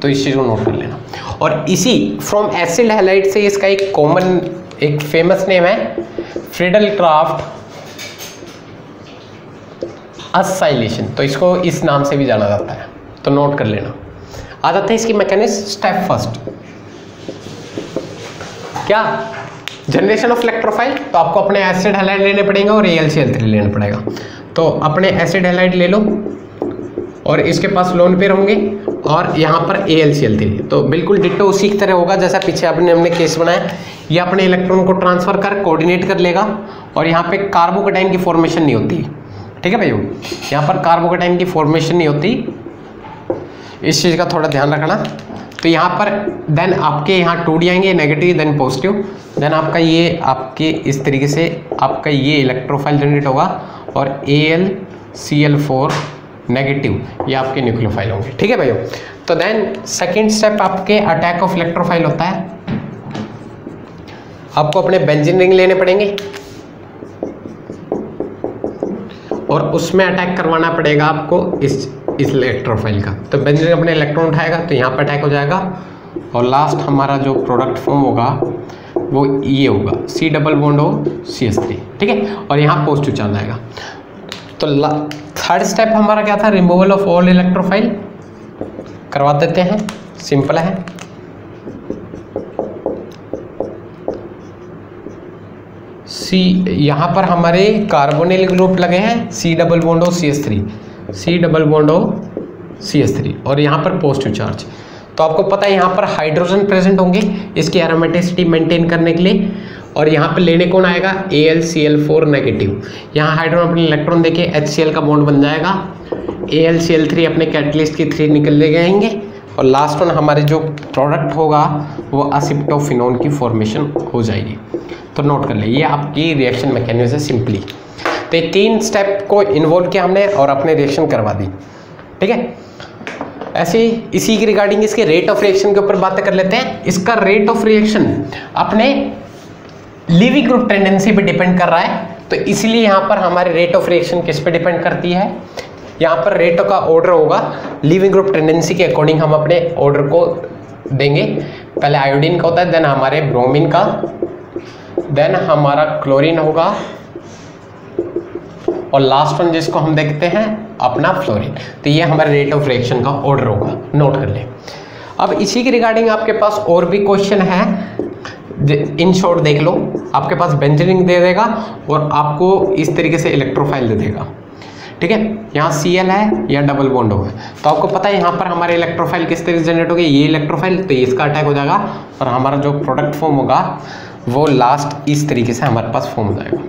तो इस चीज़ को नोट कर लेना। और इसी फ्रॉम एसिड हैलाइड से इसका एक कॉमन एक फेमस नेम है फ्रीडल-क्राफ्ट असाइलेशन, तो इसको इस नाम से भी जाना जाता है, तो नोट कर लेना। आ जाते हैं इसकी मैकेनिज्म। स्टेप फर्स्ट क्या, जनरेशन ऑफ इलेक्ट्रोफाइल। तो आपको अपने एसिड हैलाइड लेने पड़ेंगे और AlCl3 लेना पड़ेगा। तो अपने एसिड हैलाइड ले लो और इसके पास लोन पेयर होंगे और यहाँ पर AlCl3। तो बिल्कुल डिट्टो उसी की तरह होगा जैसा पीछे हमने केस बनाया। ये अपने इलेक्ट्रॉन को ट्रांसफर कर कोऑर्डिनेट कर लेगा और यहाँ पे कार्बोकैटायन की फॉर्मेशन नहीं होती। ठीक है भाइयों, यहाँ पर कार्बोकैटायन की फॉर्मेशन नहीं होती, इस चीज़ का थोड़ा ध्यान रखना। तो यहाँ पर देन आपके यहाँ 2D आएंगे, नेगेटिव देन पॉजिटिव, देन आपका ये आपके इस तरीके से आपका ये इलेक्ट्रोफाइल जनरेट होगा और AlCl4 नेगेटिव ये आपके न्यूक्लियोफाइल होंगे। ठीक है भाइयों। तो देन सेकेंड स्टेप आपके अटैक ऑफ इलेक्ट्रोफाइल होता है। आपको अपने बेंजीन रिंग लेने पड़ेंगे और उसमें अटैक करवाना पड़ेगा आपको इस इलेक्ट्रोफाइल का। तो बेंजीन अपने इलेक्ट्रॉन उठाएगा तो यहाँ पर अटैक हो जाएगा और लास्ट हमारा जो प्रोडक्ट फॉर्म होगा वो ये होगा C डबल बॉन्ड CH3। ठीक है, और यहाँ पॉजिटिव चार्ज आएगा। तो थर्ड स्टेप हमारा क्या था, रिमूवल ऑफ ऑल इलेक्ट्रोफाइल करवा देते हैं, सिंपल है। यहाँ पर हमारे कार्बोनिल ग्रुप लगे हैं C double bond CH3, C double bond CH3 और यहाँ पर पॉजिटिव चार्ज। तो आपको पता है यहाँ पर हाइड्रोजन प्रेजेंट होंगे इसकी एरोमेटिसिटी मेंटेन करने के लिए। और यहाँ पर लेने कौन आएगा, AlCl4 नेगेटिव। यहाँ हाइड्रोजन अपने इलेक्ट्रॉन देके HCl का बॉन्ड बन जाएगा, AlCl3 अपने कैटलिस्ट की 3 निकल ले जाएंगे और लास्ट वन हमारे जो प्रोडक्ट होगा वो असिप्टोफिनोन की फॉर्मेशन हो जाएगी। तो नोट कर ले, ये आपकी रिएक्शन मैकेनिज्म है सिंपली। तो ये 3 स्टेप को इन्वॉल्व किया हमने और अपने रिएक्शन करवा दी। ठीक है, ऐसे ही इसी की रिगार्डिंग इसके रेट ऑफ रिएक्शन के ऊपर बातें कर लेते हैं। इसका रेट ऑफ रिएक्शन अपने लीविंग ग्रुप टेंडेंसी पे डिपेंड कर रहा है। तो इसलिए यहाँ पर हमारे रेट ऑफ रिएक्शन किस पे डिपेंड करती है, यहाँ पर रेट का ऑर्डर होगा लीविंग ग्रुप टेंडेंसी के अकॉर्डिंग हम अपने ऑर्डर को देंगे। पहले आयोडीन का होता है, देन हमारे ब्रोमीन का, देन हमारा क्लोरीन होगा और लास्ट वन जिसको हम देखते हैं अपना फ्लोरीन। तो ये हमारे रेट ऑफ रिएक्शन का ऑर्डर होगा, नोट कर ले। अब इसी के रिगार्डिंग आपके पास और भी क्वेश्चन है, इन शॉर्ट देख लो। आपके पास बेंजीन रिंग दे देगा और आपको इस तरीके से इलेक्ट्रोफाइल दे देगा। ठीक है, यहाँ Cl है या डबल बॉन्ड होगा। तो आपको पता है यहाँ पर हमारे इलेक्ट्रोफाइल किस तरीके से जनरेट होगी, ये इलेक्ट्रोफाइल, तो इसका अटैक हो जाएगा और हमारा जो प्रोडक्ट फॉर्म होगा वो लास्ट इस तरीके से हमारे पास फॉर्म हो जाएगा।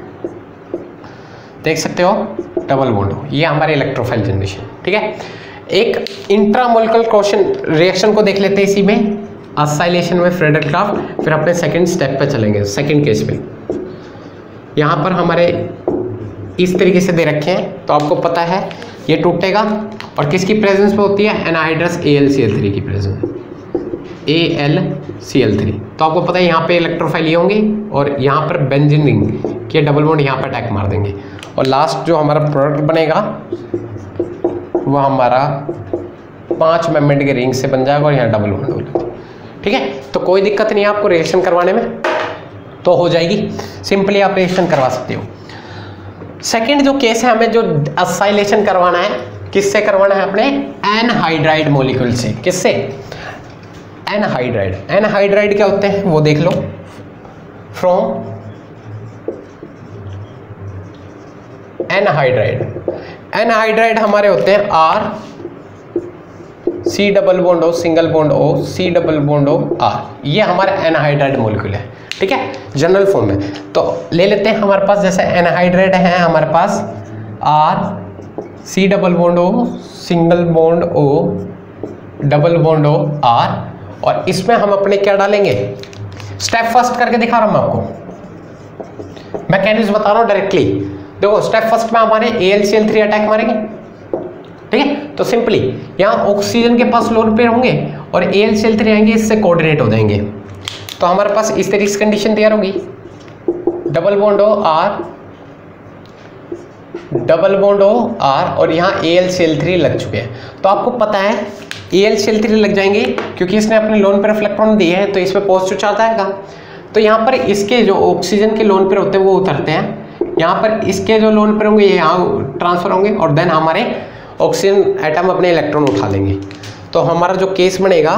देख सकते हो, डबल बॉन्ड हो, ये हमारे इलेक्ट्रोफाइल जनरेशन। ठीक है, एक इंट्रामोलिकुलर क्वेश्चन रिएक्शन को देख लेते हैं इसी में, असाइलेशन में फ्रेडरिक क्राफ्ट। फिर अपने सेकंड स्टेप पे चलेंगे, सेकंड केस में। यहाँ पर हमारे इस तरीके से दे रखे हैं, तो आपको पता है ये टूटेगा और किसकी प्रेजेंस पे होती है, एनहाइड्रस AlCl3 की प्रेजेंस, AlCl3। तो आपको पता है यहाँ पे इलेक्ट्रोफाइल ये होंगे और यहाँ पर बेंजीन रिंग के डबल बॉन्ड यहाँ पर अटैक मार देंगे और लास्ट जो हमारा प्रोडक्ट बनेगा वो हमारा 5 मेंबर के रिंग से बन जाएगा और यहाँ डबल बॉन्ड होगा। ठीक है, तो कोई दिक्कत नहीं है आपको रिएक्शन करवाने में, तो हो जाएगी, सिंपली आप रिएक्शन करवा सकते हो। सेकंड जो केस है, हमें जो असाइलेशन करवाना है, किससे करवाना है, अपने एनहाइड्राइड मॉलिक्यूल से। किससे, एनहाइड्राइड। एनहाइड्राइड क्या होते हैं वो देख लो, फ्रॉम एनहाइड्राइड। एनहाइड्राइड हमारे होते हैं R C double bond O single bond O C double bond O R, ये हमारा एनहाइड्राइड मॉलिक्यूल है। ठीक है, जनरल फॉर्म में। तो ले लेते हैं हमारे पास, जैसे एनहाइड्राइड है हमारे पास R C double bond O single bond O double bond O R, और इसमें हम अपने क्या डालेंगे, स्टेप फर्स्ट करके दिखा रहा हूं मैं आपको, मैकेनिज्म बता रहा हूं डायरेक्टली। देखो स्टेप फर्स्ट में हमारे AlCl3 अटैक मारेंगे। ठीक है, तो सिंपली यहाँ ऑक्सीजन के पास लोन पेयर होंगे और AlCl3 आएंगे, इससे कोऑर्डिनेट हो जाएंगे। तो हमारे पास इस तरीके से कंडीशन तैयार होगी, double bond O R double bond O R और यहाँ AlCl3 लग चुके हैं। तो आपको पता है AlCl3 लग जाएंगे क्योंकि इसने अपने लोन पेयर इलेक्ट्रॉन दिए हैं, तो इस पर पॉजिटिव चार्ज आएगा। तो यहाँ पर इसके जो ऑक्सीजन के लोन पेयर होते हैं वो उतरते हैं, यहाँ पर इसके जो लोन पेयर होंगे ये यहाँ ट्रांसफर होंगे और देन हमारे ऑक्सीजन एटम अपने इलेक्ट्रॉन उठा लेंगे। तो हमारा जो केस बनेगा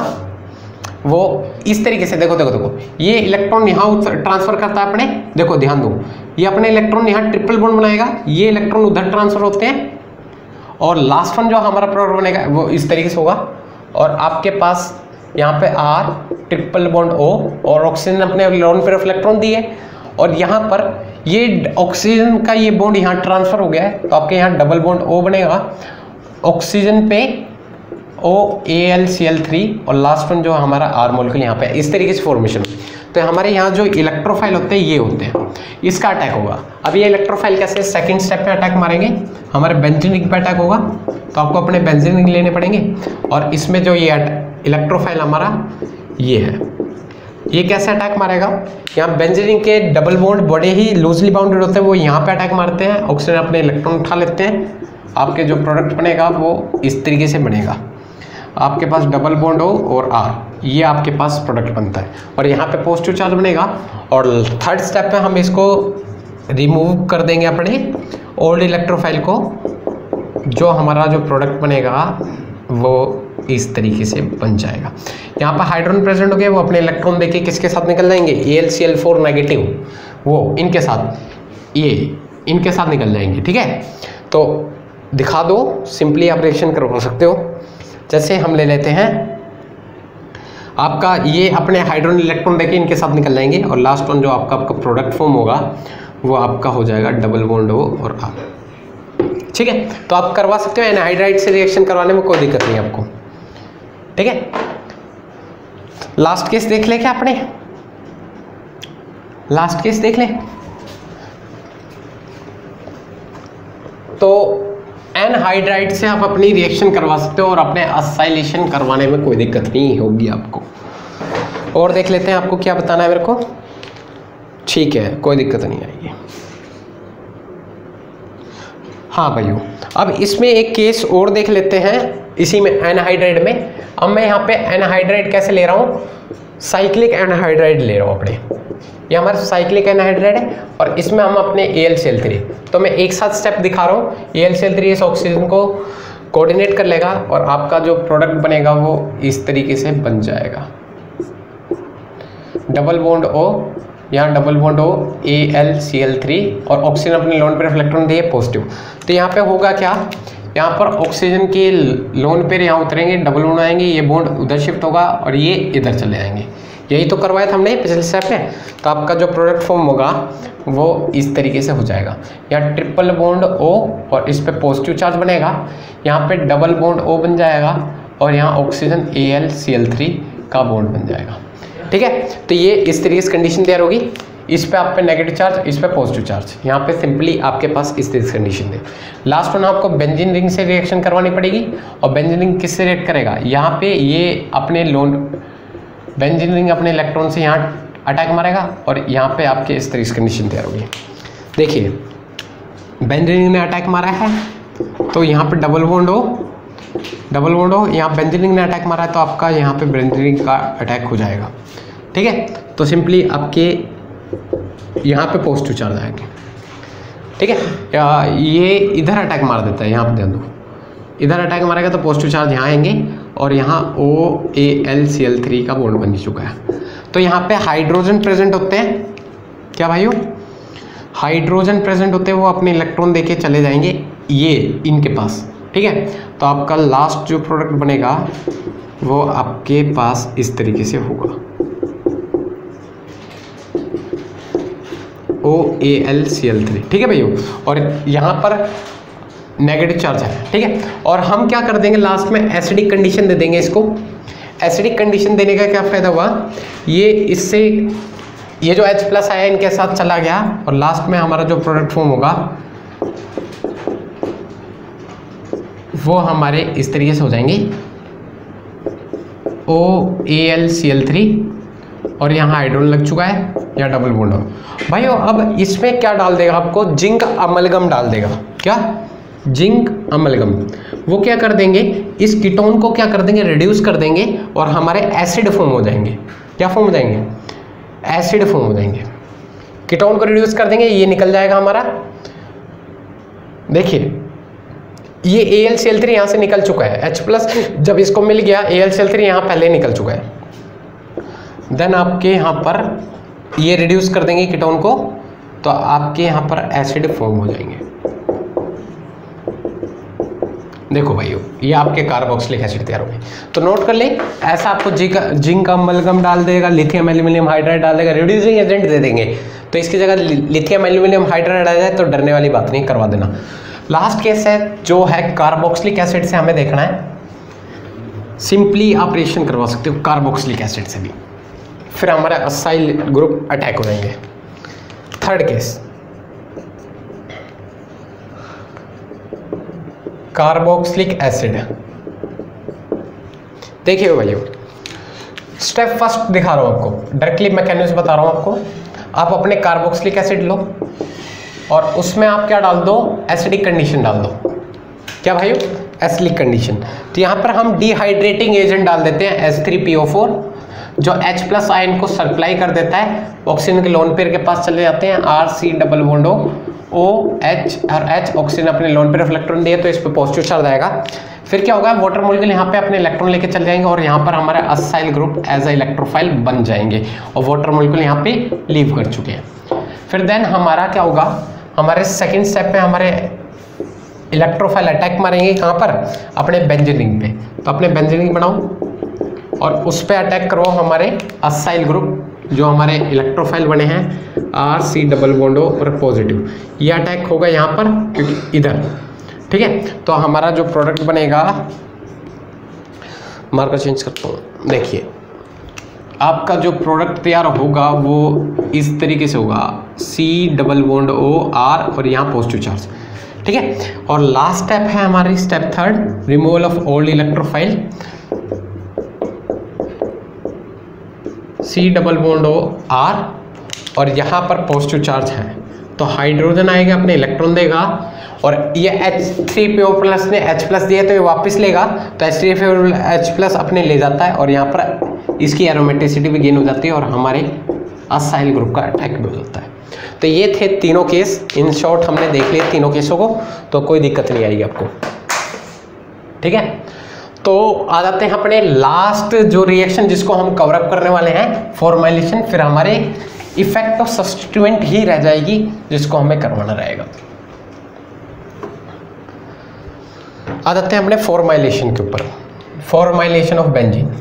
वो इस तरीके से, देखो देखो देखो, ये इलेक्ट्रॉन यहाँ ट्रांसफर करता है अपने, देखो ध्यान दो, ये अपने इलेक्ट्रॉन यहाँ ट्रिपल बॉन्ड बनाएगा, ये इलेक्ट्रॉन उधर ट्रांसफर होते हैं, और लास्ट वन जो हमारा प्रोडक्ट बनेगा वो इस तरीके से होगा, और आपके पास यहाँ पे R ट्रिपल बॉन्ड O, और ऑक्सीजन अपने लोन पेयर ऑफ इलेक्ट्रॉन दिए, और यहाँ पर ये ऑक्सीजन का ये बॉन्ड यहाँ ट्रांसफर हो गया है, तो आपके यहाँ डबल बॉन्ड O बनेगा, ऑक्सीजन पे OAlCl3, और लास्ट वन जो हमारा R मॉलिक्यूल यहाँ पे इस तरीके से फॉर्मेशन। तो हमारे यहाँ जो इलेक्ट्रोफाइल होते हैं ये होते हैं, इसका अटैक होगा। अब ये इलेक्ट्रोफाइल कैसे, सेकंड स्टेप पे अटैक मारेंगे, हमारे बेंजीन रिंग पे अटैक होगा, तो आपको अपने बेंजीन रिंग लेने पड़ेंगे, और इसमें जो ये इलेक्ट्रोफाइल हमारा ये है, ये कैसे अटैक मारेगा, यहाँ बेंजीन रिंग के डबल बॉन्ड बड़े ही लूजली बाउंडेड होते हैं, वो यहाँ पे अटैक मारते हैं, ऑक्सीजन अपने इलेक्ट्रॉन उठा लेते हैं, आपके जो प्रोडक्ट बनेगा वो इस तरीके से बनेगा, आपके पास डबल बॉन्ड O और R, ये आपके पास प्रोडक्ट बनता है, और यहाँ पे पॉजिटिव चार्ज बनेगा। और थर्ड स्टेप पे हम इसको रिमूव कर देंगे अपने ओल्ड इलेक्ट्रोफाइल को, जो हमारा जो प्रोडक्ट बनेगा वो इस तरीके से बन जाएगा। यहाँ पर हाइड्रोजन प्रेजेंट हो गया, वो अपने इलेक्ट्रॉन देके किसके साथ निकल जाएंगे, AlCl4 नेगेटिव, वो इनके साथ, ये इनके साथ निकल जाएंगे। ठीक है, तो दिखा दो, सिंपली आप रिएक्शन करवा सकते हो। जैसे हम ले लेते हैं आपका, ये अपने हाइड्रोजन इलेक्ट्रॉन देके इनके साथ निकल जाएंगे, और लास्ट वन जो आपका प्रोडक्ट फॉर्म होगा वो आपका हो जाएगा डबल बॉन्ड O और R। ठीक है, तो आप करवा सकते हो, एनहाइड्राइड से रिएक्शन करवाने में कोई दिक्कत नहीं आपको। ठीक है, लास्ट केस देख ले क्या अपने, लास्ट केस देख ले। तो एनहाइड्राइड से आप अपनी रिएक्शन करवा सकते हो, और अपने असाइलेशन करवाने में कोई दिक्कत नहीं होगी आपको। और देख लेते हैं आपको क्या बताना है मेरे को। ठीक है, कोई दिक्कत नहीं आएगी। हाँ भाइयों, अब इसमें एक केस और देख लेते हैं इसी में, एनहाइड्राइड में। अब मैं यहाँ पे एनहाइड्राइड कैसे ले रहा हूँ, साइक्लिक एनहाइड्राइड ले रहा हूँ अपने, ये हमारा साइक्लिक एनहाइड्राइड है, और इसमें हम अपने AlCl3, तो मैं एक साथ स्टेप दिखा रहा हूँ। AlCl3 इस ऑक्सीजन को कोऑर्डिनेट कर लेगा, और आपका जो प्रोडक्ट बनेगा वो इस तरीके से बन जाएगा, डबल बॉन्ड O, यहाँ डबल बॉन्ड O AlCl3, और ऑक्सीजन अपने लोन पेयर ऑफ इलेक्ट्रॉन दिए पॉजिटिव। तो यहाँ पे होगा क्या, यहाँ पर ऑक्सीजन के लोन पेयर यहाँ उतरेंगे, डबल बॉन्ड आएंगे, ये बॉन्ड उधर शिफ्ट होगा, और ये इधर चले आएंगे। यही तो करवाया था हमने पिछले स्टेप में। तो आपका जो प्रोडक्ट फॉर्म होगा वो इस तरीके से हो जाएगा, यहाँ ट्रिपल बॉन्ड O, और इस पे पॉजिटिव चार्ज बनेगा, यहाँ पे डबल बॉन्ड O बन जाएगा, और यहाँ ऑक्सीजन AlCl3 का बॉन्ड बन जाएगा। ठीक है, तो ये इस तरीके से कंडीशन तैयार होगी, इस पे आप पे नेगेटिव चार्ज, इस पे पॉजिटिव चार्ज, यहाँ पे सिंपली आपके पास इस तरीके से कंडीशन दे। लास्ट वन आपको बेंजीन रिंग से रिएक्शन करवानी पड़ेगी, और बेंजीन रिंग किससे रिएक्ट करेगा, यहाँ पे ये अपने लोन बेंजीन रिंग अपने इलेक्ट्रॉन से यहाँ अटैक मारेगा, और यहाँ पे आपके इस तरीके से कंडीशन तैयार होगी। देखिए बेंजीन रिंग ने अटैक मारा है, तो यहाँ पे डबल बॉन्ड हो, यहाँ बेंजीन रिंग ने अटैक मारा है, तो आपका यहाँ पे बेंजीन रिंग का अटैक हो जाएगा। ठीक है, तो सिंपली आपके यहाँ पे पॉजिटिव चार्ज आएंगे। ठीक है, ये इधर अटैक मार देता है, यहाँ पे ध्यान दो, इधर अटैक मारेगा तो पॉजिटिव चार्ज यहाँ आएंगे, और यहाँ OAlCl3 का बॉन्ड बन चुका है। तो यहाँ पे हाइड्रोजन प्रेजेंट होते हैं, क्या भाइयों, हाइड्रोजन प्रेजेंट होते हैं, वो अपने इलेक्ट्रॉन देके चले जाएंगे ये इनके पास। ठीक है, तो आपका लास्ट जो प्रोडक्ट बनेगा वो आपके पास इस तरीके से होगा, OAlCl3। ठीक है भाइयों, और यहाँ पर नेगेटिव चार्ज है। ठीक है, और हम क्या कर देंगे, लास्ट में एसिडिक कंडीशन दे देंगे इसको। एसिडिक कंडीशन देने का क्या फ़ायदा हुआ, ये इससे ये जो H+ आया इनके साथ चला गया, और लास्ट में हमारा जो प्रोडक्ट फॉर्म होगा वो हमारे इस तरीके से हो जाएंगे, OAlCl3, और यहाँ हाइड्रोजन लग चुका है, यहाँ डबल बॉन्ड हो। भाइयों अब इसमें क्या डाल देगा आपको, जिंक अमलगम डाल देगा। क्या, जिंक अमलगम। वो क्या कर देंगे, इस कीटोन को क्या कर देंगे, रिड्यूस कर देंगे, और हमारे एसिड फॉर्म हो जाएंगे। क्या फॉर्म हो जाएंगे, एसिड फॉर्म हो जाएंगे। कीटोन को रिड्यूस कर देंगे, ये निकल जाएगा हमारा। देखिए ये AlCl3 यहाँ से निकल चुका है, H+ जब इसको मिल गया AlCl3 यहाँ पहले निकल चुका है। देन आपके यहाँ पर ये रिड्यूस कर देंगे कीटोन को, तो आपके यहाँ पर एसिड फॉर्म हो जाएंगे। देखो भाइयों, ये आपके कार्बोक्सिलिक एसिड तैयार हो गए। तो नोट कर ले, ऐसा आपको जिंक का अमलगम डाल देगा, लिथियम एल्यूमिनियम हाइड्राइड डाल देगा, रिड्यूसिंग एजेंट दे देंगे, तो इसकी जगह लिथियम एल्यूमिनियम हाइड्राइड आ जाए तो डरने वाली बात नहीं, करवा देना। लास्ट केस है जो है कार्बोक्सिलिक एसिड से हमें देखना है, सिंपली आप रिएक्शन करवा सकते हो कार्बोक्सिलिक एसिड से भी, फिर हमारा असाइल ग्रुप अटैक हो जाएंगे। Third case carboxylic acid. देखिए भाइयों, स्टेप फर्स्ट दिखा रहा हूं आपको, डायरेक्टली मैकेनिज्म बता रहा हूं आपको। आप अपने कार्बोक्सिलिक एसिड लो और उसमें आप क्या डाल दो, एसिडिक कंडीशन डाल दो। क्या भाइयों, एसिडिक कंडीशन। तो यहां पर हम डिहाइड्रेटिंग एजेंट डाल देते हैं H3PO4, जो H+ आयन को सप्लाई कर देता है, ऑक्सीजन के लोन पेयर के पास चले जाते हैं, RC डबल बॉन्ड OH और H, ऑक्सीजन अपने लोन पेयर ऑफ इलेक्ट्रॉन दिए तो इस पे पॉजिटिव चार्ज आएगा। फिर क्या होगा, वाटर मॉलिक्यूल यहाँ पे अपने इलेक्ट्रॉन लेके चल जाएंगे और यहाँ पर हमारे acyl group as a electrophile बन जाएंगे और वाटर मॉलिक्यूल यहाँ पे लीव कर चुके हैं। फिर देन हमारा क्या होगा, हमारे सेकेंड स्टेप में हमारे इलेक्ट्रोफाइल अटैक मारेंगे कहाँ पर, अपने बेंजीन रिंग पे। तो अपने बेंजीन रिंग बनाओ और उस पर अटैक करो हमारे असाइल ग्रुप, जो हमारे इलेक्ट्रोफाइल बने हैं RC डबल बॉन्ड O और पॉजिटिव, ये अटैक होगा यहाँ पर क्योंकि इधर, ठीक है। तो हमारा जो प्रोडक्ट बनेगा, मार्कर चेंज करता हूँ, देखिए आपका जो प्रोडक्ट तैयार होगा वो इस तरीके से होगा, C double bond O R और यहाँ पॉजिटिव चार्ज, ठीक है। और लास्ट स्टेप है हमारी step third, removal of old electrophile, C double bond O R और यहाँ पर पॉजिटिव चार्ज है, तो हाइड्रोजन आएगा अपने इलेक्ट्रॉन देगा और ये H3PO+ ने H+ दिया तो ये वापस लेगा, तो H3PO+ अपने ले जाता है और यहाँ पर इसकी एरोमेटिसिटी भी गेन हो जाती है और हमारे असाइल ग्रुप का अटैक भी हो जाता है। तो ये थे तीनों केस, इन शॉर्ट हमने देख लिए तीनों केसों को, तो कोई दिक्कत नहीं आएगी आपको, ठीक है। तो आ जाते हैं अपने लास्ट जो रिएक्शन जिसको हम कवर अप करने वाले हैं, फॉर्माइलेशन, फिर हमारे इफेक्ट ऑफ सब्स्टिट्यूएंट ही रह जाएगी जिसको हमें करवाना रहेगा। आ जाते हैं अपने फॉर्माइलेशन के ऊपर, फॉर्माइलेशन ऑफ बेंजीन।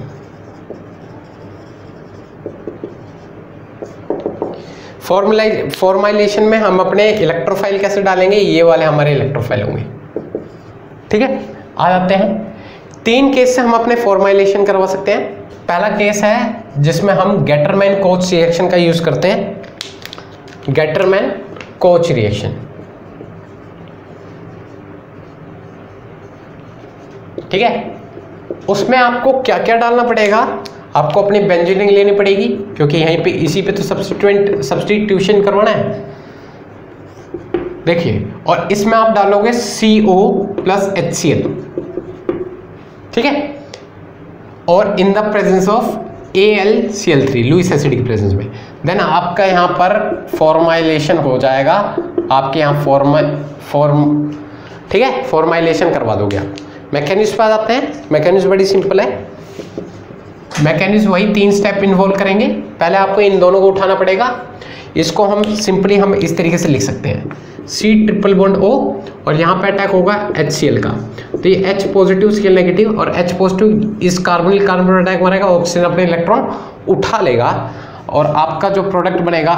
फॉर्माइलेशन में हम अपने इलेक्ट्रोफाइल कैसे डालेंगे, ये वाले हमारे इलेक्ट्रोफाइल होंगे, ठीक है। आ जाते हैं, तीन केस से हम अपने फॉर्माइलेशन करवा सकते हैं। पहला केस है जिसमें हम गेटरमैन कोच रिएक्शन का यूज करते हैं, गेटरमैन कोच रिएक्शन, ठीक है। उसमें आपको क्या क्या डालना पड़ेगा, आपको अपनी बेंजीन रिंग लेनी पड़ेगी क्योंकि यहीं पे इसी पे तो सब्स्टिट्यूशन करवाना है, देखिए। और इसमें आप डालोगे CO + HCl, ठीक है, और in the presence of AlCl3, Lewis acid की प्रेजेंस में। देन आपका यहाँ पर फॉर्माइलेशन हो जाएगा, आपके यहाँ ठीक है, फॉर्माइलेशन करवा दोगे आप। मैकेनिज्म पे आ जाते हैं, मैकेनिज्म बड़ी सिंपल है। मैकेनिज्म वही 3 स्टेप इन्वॉल्व करेंगे। पहले आपको इन दोनों को उठाना पड़ेगा, इसको हम सिंपली हम इस तरीके से लिख सकते हैं, C ट्रिपल बॉन्ड O और यहाँ पे अटैक होगा HCl का, तो ये H पॉजिटिव Cl नेगेटिव और H पॉजिटिव इस कार्बोनिल कार्बन अटैक मारेगा, ऑक्सीजन अपने इलेक्ट्रॉन उठा लेगा और आपका जो प्रोडक्ट बनेगा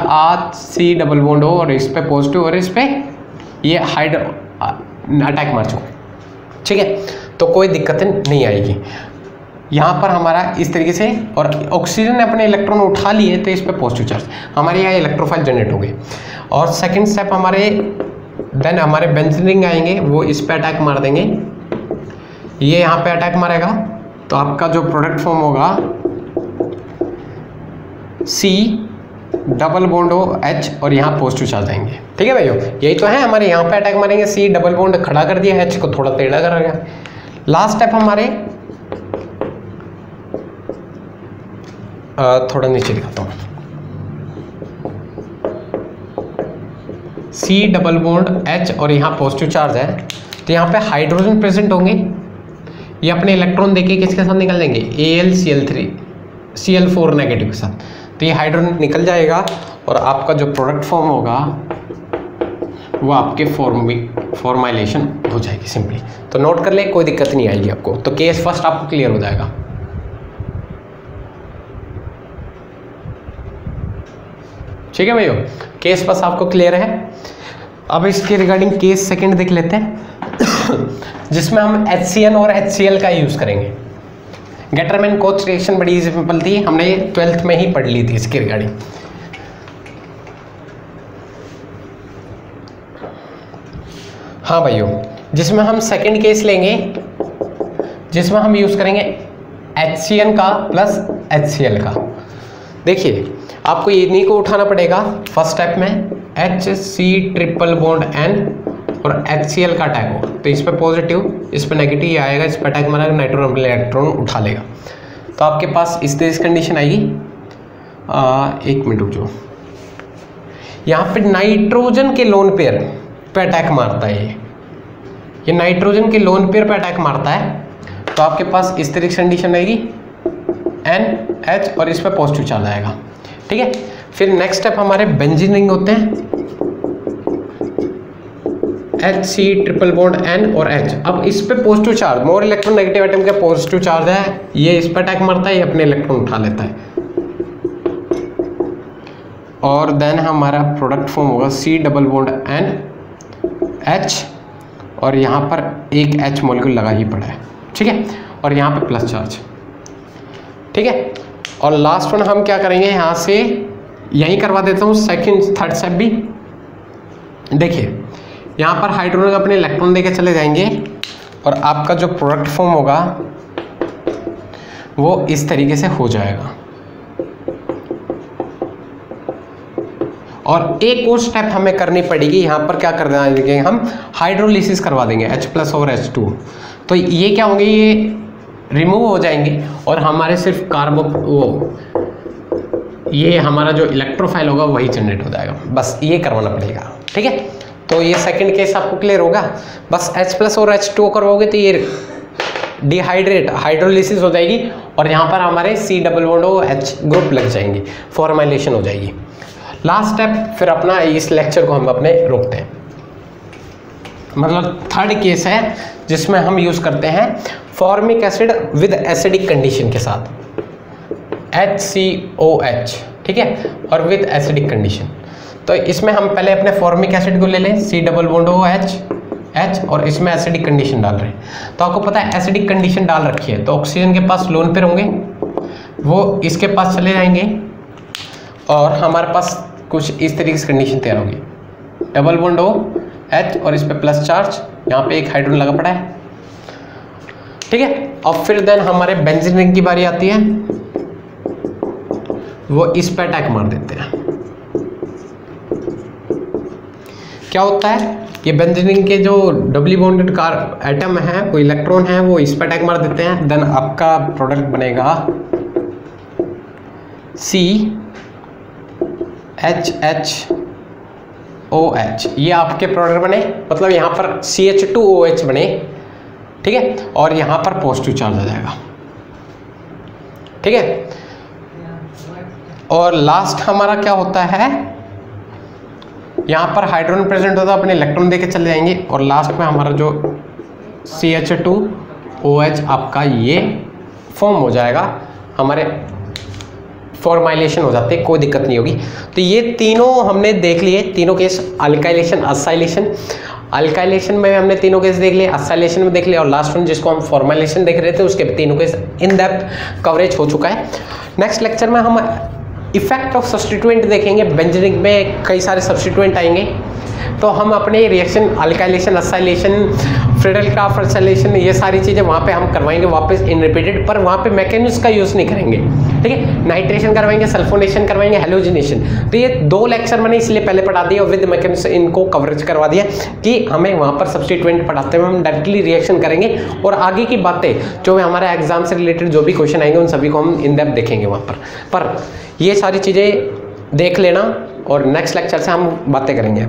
C डबल बॉन्ड O और इस पे पॉजिटिव और इस पे ये अटैक मार चुका, ठीक है। तो कोई दिक्कत नहीं आएगी यहाँ पर हमारा इस तरीके से, और ऑक्सीजन ने अपने इलेक्ट्रॉन उठा लिए तो इस पे पॉजिटिव चार्ज, हमारे यहाँ इलेक्ट्रोफाइल जनरेट हो गए। और सेकंड स्टेप हमारे, देन हमारे बेंजीन रिंग आएंगे, वो इस पे अटैक मार देंगे, ये यहाँ पे अटैक मारेगा, तो आपका जो प्रोडक्ट फॉर्म होगा C double bond O H और यहाँ पॉजिटिव चार्ज आएंगे, ठीक है भाइयों। यही तो है हमारे, यहाँ पे अटैक मारेंगे, C डबल बॉन्ड खड़ा कर दिया, H को थोड़ा टेढ़ा कर गया। लास्ट स्टेप हमारे, थोड़ा नीचे दिखाता हूँ, C डबल बॉन्ड H और यहाँ पॉजिटिव चार्ज है, तो यहाँ पे हाइड्रोजन प्रेजेंट होंगे, ये अपने इलेक्ट्रॉन देके किसके साथ निकल जाएंगे, AlCl3 Cl4 नेगेटिव के साथ, तो ये हाइड्रोजन निकल जाएगा और आपका जो प्रोडक्ट फॉर्म होगा वो आपके फॉर्माइलेशन हो जाएगी सिंपली। तो नोट कर ले, कोई दिक्कत नहीं आएगी आपको। तो केस फर्स्ट आपको क्लियर हो जाएगा। ठीक है भैया, केस फर्स्ट आपको क्लियर है। अब इसके रिगार्डिंग केस सेकंड देख लेते हैं जिसमें हम HCN और HCl का यूज करेंगे। गेटरमैन कोच रिएक्शन बड़ी सिंपल थी, हमने ये 12th में ही पढ़ ली थी इसकी रिगार्डिंग। हाँ भाइयों, जिसमें हम सेकंड केस लेंगे, जिसमें हम यूज करेंगे HCN का प्लस HCl का। देखिए आपको इन्हीं को उठाना पड़ेगा फर्स्ट स्टेप में, HC ट्रिपल बॉन्ड N और HCl का अटैक होगा, तो इस पे पॉजिटिव, इस पे नेगेटिव आएगा, इस पे अटैक मारेगा, नाइट्रोजन इलेक्ट्रॉन उठा लेगा। तो आपके पास इस तरह की कंडीशन आएगी। एक मिनट रुक जाओ, यहाँ पे नाइट्रोजन के लोन पेयर पे अटैक मारता है, ये नाइट्रोजन के लोन पेयर पे अटैक मारता है, तो आपके पास इस तरह की कंडीशन आएगी NH और इस पे पॉजिटिव चार्ज आएगा। ठीक है, फिर नेक्स्ट स्टेप हमारे बेंजीन रिंग होते हैं, HC ट्रिपल बॉन्ड N और H। अब इस पे positive charge, more electron negative atom का पॉजिटिव चार्ज है, ये इस पे अटैक मारता है, ये अपने इलेक्ट्रॉन उठा लेता है, और देन हमारा प्रोडक्ट फॉर्म होगा C double bond N H, और यहाँ पर एक H मॉलिक्यूल लगा ही पड़ा है। ठीक है, और यहाँ पे प्लस चार्ज। ठीक है, और लास्ट वन हम क्या करेंगे, यहाँ से यहीं करवा देता हूँ सेकंड थर्ड स्टेप भी। देखिए यहाँ पर हाइड्रोजन अपने इलेक्ट्रॉन देके चले जाएंगे और आपका जो प्रोडक्ट फॉर्म होगा वो इस तरीके से हो जाएगा। और एक और स्टेप हमें करनी पड़ेगी, यहाँ पर क्या कर देंगे, हम हाइड्रोलिसिस करवा देंगे H+ और H2। तो ये क्या होंगे, ये रिमूव हो जाएंगे और हमारे सिर्फ ये हमारा जो इलेक्ट्रोफाइल होगा वही जनरेट हो जाएगा। बस ये करवाना पड़ेगा। ठीक है, तो ये सेकंड केस आपको क्लियर होगा। बस H+ और H2 करवाओगे तो ये डिहाइड्रेट हाइड्रोलिसिस हो जाएगी और यहाँ पर हमारे C डबल बॉन्ड और H ग्रुप लग जाएंगे, फॉर्माइलेशन हो जाएगी। लास्ट स्टेप फिर अपना इस लेक्चर को हम अपने रोकते हैं। मतलब थर्ड केस है जिसमें हम यूज करते हैं formic acid with acidic condition के साथ, HCOH। ठीक है, और विद एसिडिक कंडीशन। तो इसमें हम पहले अपने फॉर्मिक एसिड को ले लें, C double bond OH H, और इसमें एसिडिक कंडीशन डाल रहे हैं। तो आपको पता है एसिडिक कंडीशन डाल रखी है, तो ऑक्सीजन के पास लोन पेयर होंगे, वो इसके पास चले जाएंगे और हमारे पास कुछ इस तरीके से कंडीशन तैयार होगी, डबल बॉन्ड OH और इस पे प्लस चार्ज, यहाँ पे एक हाइड्रोजन लगा पड़ा है। ठीक है, और फिर देन हमारे बेंजीन रिंग की बारी आती है, वो इस पे अटैक मार देते हैं। क्या होता है, ये बेंजीन रिंग के जो डबली बॉन्डेड एटम है, वो इलेक्ट्रॉन है, वो इस पे अटैक मार देते हैं। देन आपका प्रोडक्ट बनेगा CHHOH। ये आपके प्रोडक्ट बने, मतलब यहाँ पर CH2OH बने। ठीक है, और यहाँ पर पॉजिटिव चार्ज आ जाएगा। ठीक है, और लास्ट हमारा क्या होता है, यहाँ पर हाइड्रोजन प्रेजेंट होता है, अपने इलेक्ट्रॉन देके चले जाएंगे और लास्ट में हमारा जो CH2OH आपका ये फॉर्म हो जाएगा, हमारे फॉर्माइलेशन हो जाते हैं, कोई दिक्कत नहीं होगी। तो ये तीनों हमने देख लिए, तीनों केस, अल्काइलेशन, असाइलेशन। अल्काइलेशन में हमने तीनों केस देख लिए, असाइलेशन में देख लिया, और लास्ट वन जिसको हम फॉर्माइलेशन देख रहे थे उसके तीनों केस इन डेप्थ कवरेज हो चुका है। नेक्स्ट लेक्चर में हम इफेक्ट ऑफ सब्स्टिट्यूएंट देखेंगे। बेंजीन रिंग में कई सारे सब्स्टिट्यूएंट आएंगे, तो हम अपने reaction alkylation, acylation, Friedel-Crafts acylation, ये सारी चीज़ें वहाँ पे हम करवाएंगे वापस इन रिपीटेड, पर वहाँ पे मैकेनिज्म का यूज़ नहीं करेंगे। ठीक है, नाइट्रेशन करवाएंगे, सल्फोनेशन करवाएंगे, हेलोजिनेशन। तो ये 2 लेक्चर मैंने इसलिए पहले पढ़ा दिया और विद मैकेनिज्म इनको कवरेज करवा दिया कि हमें वहाँ पर सब्स्टिट्यूएंट पढ़ाते हुए हम डायरेक्टली रिएक्शन करेंगे और आगे की बातें जो हमारे एग्जाम से रिलेटेड जो भी क्वेश्चन आएंगे उन सभी को हम इन डेप्थ देखेंगे वहाँ पर ये सारी चीज़ें देख लेना और नेक्स्ट लेक्चर से हम बातें करेंगे।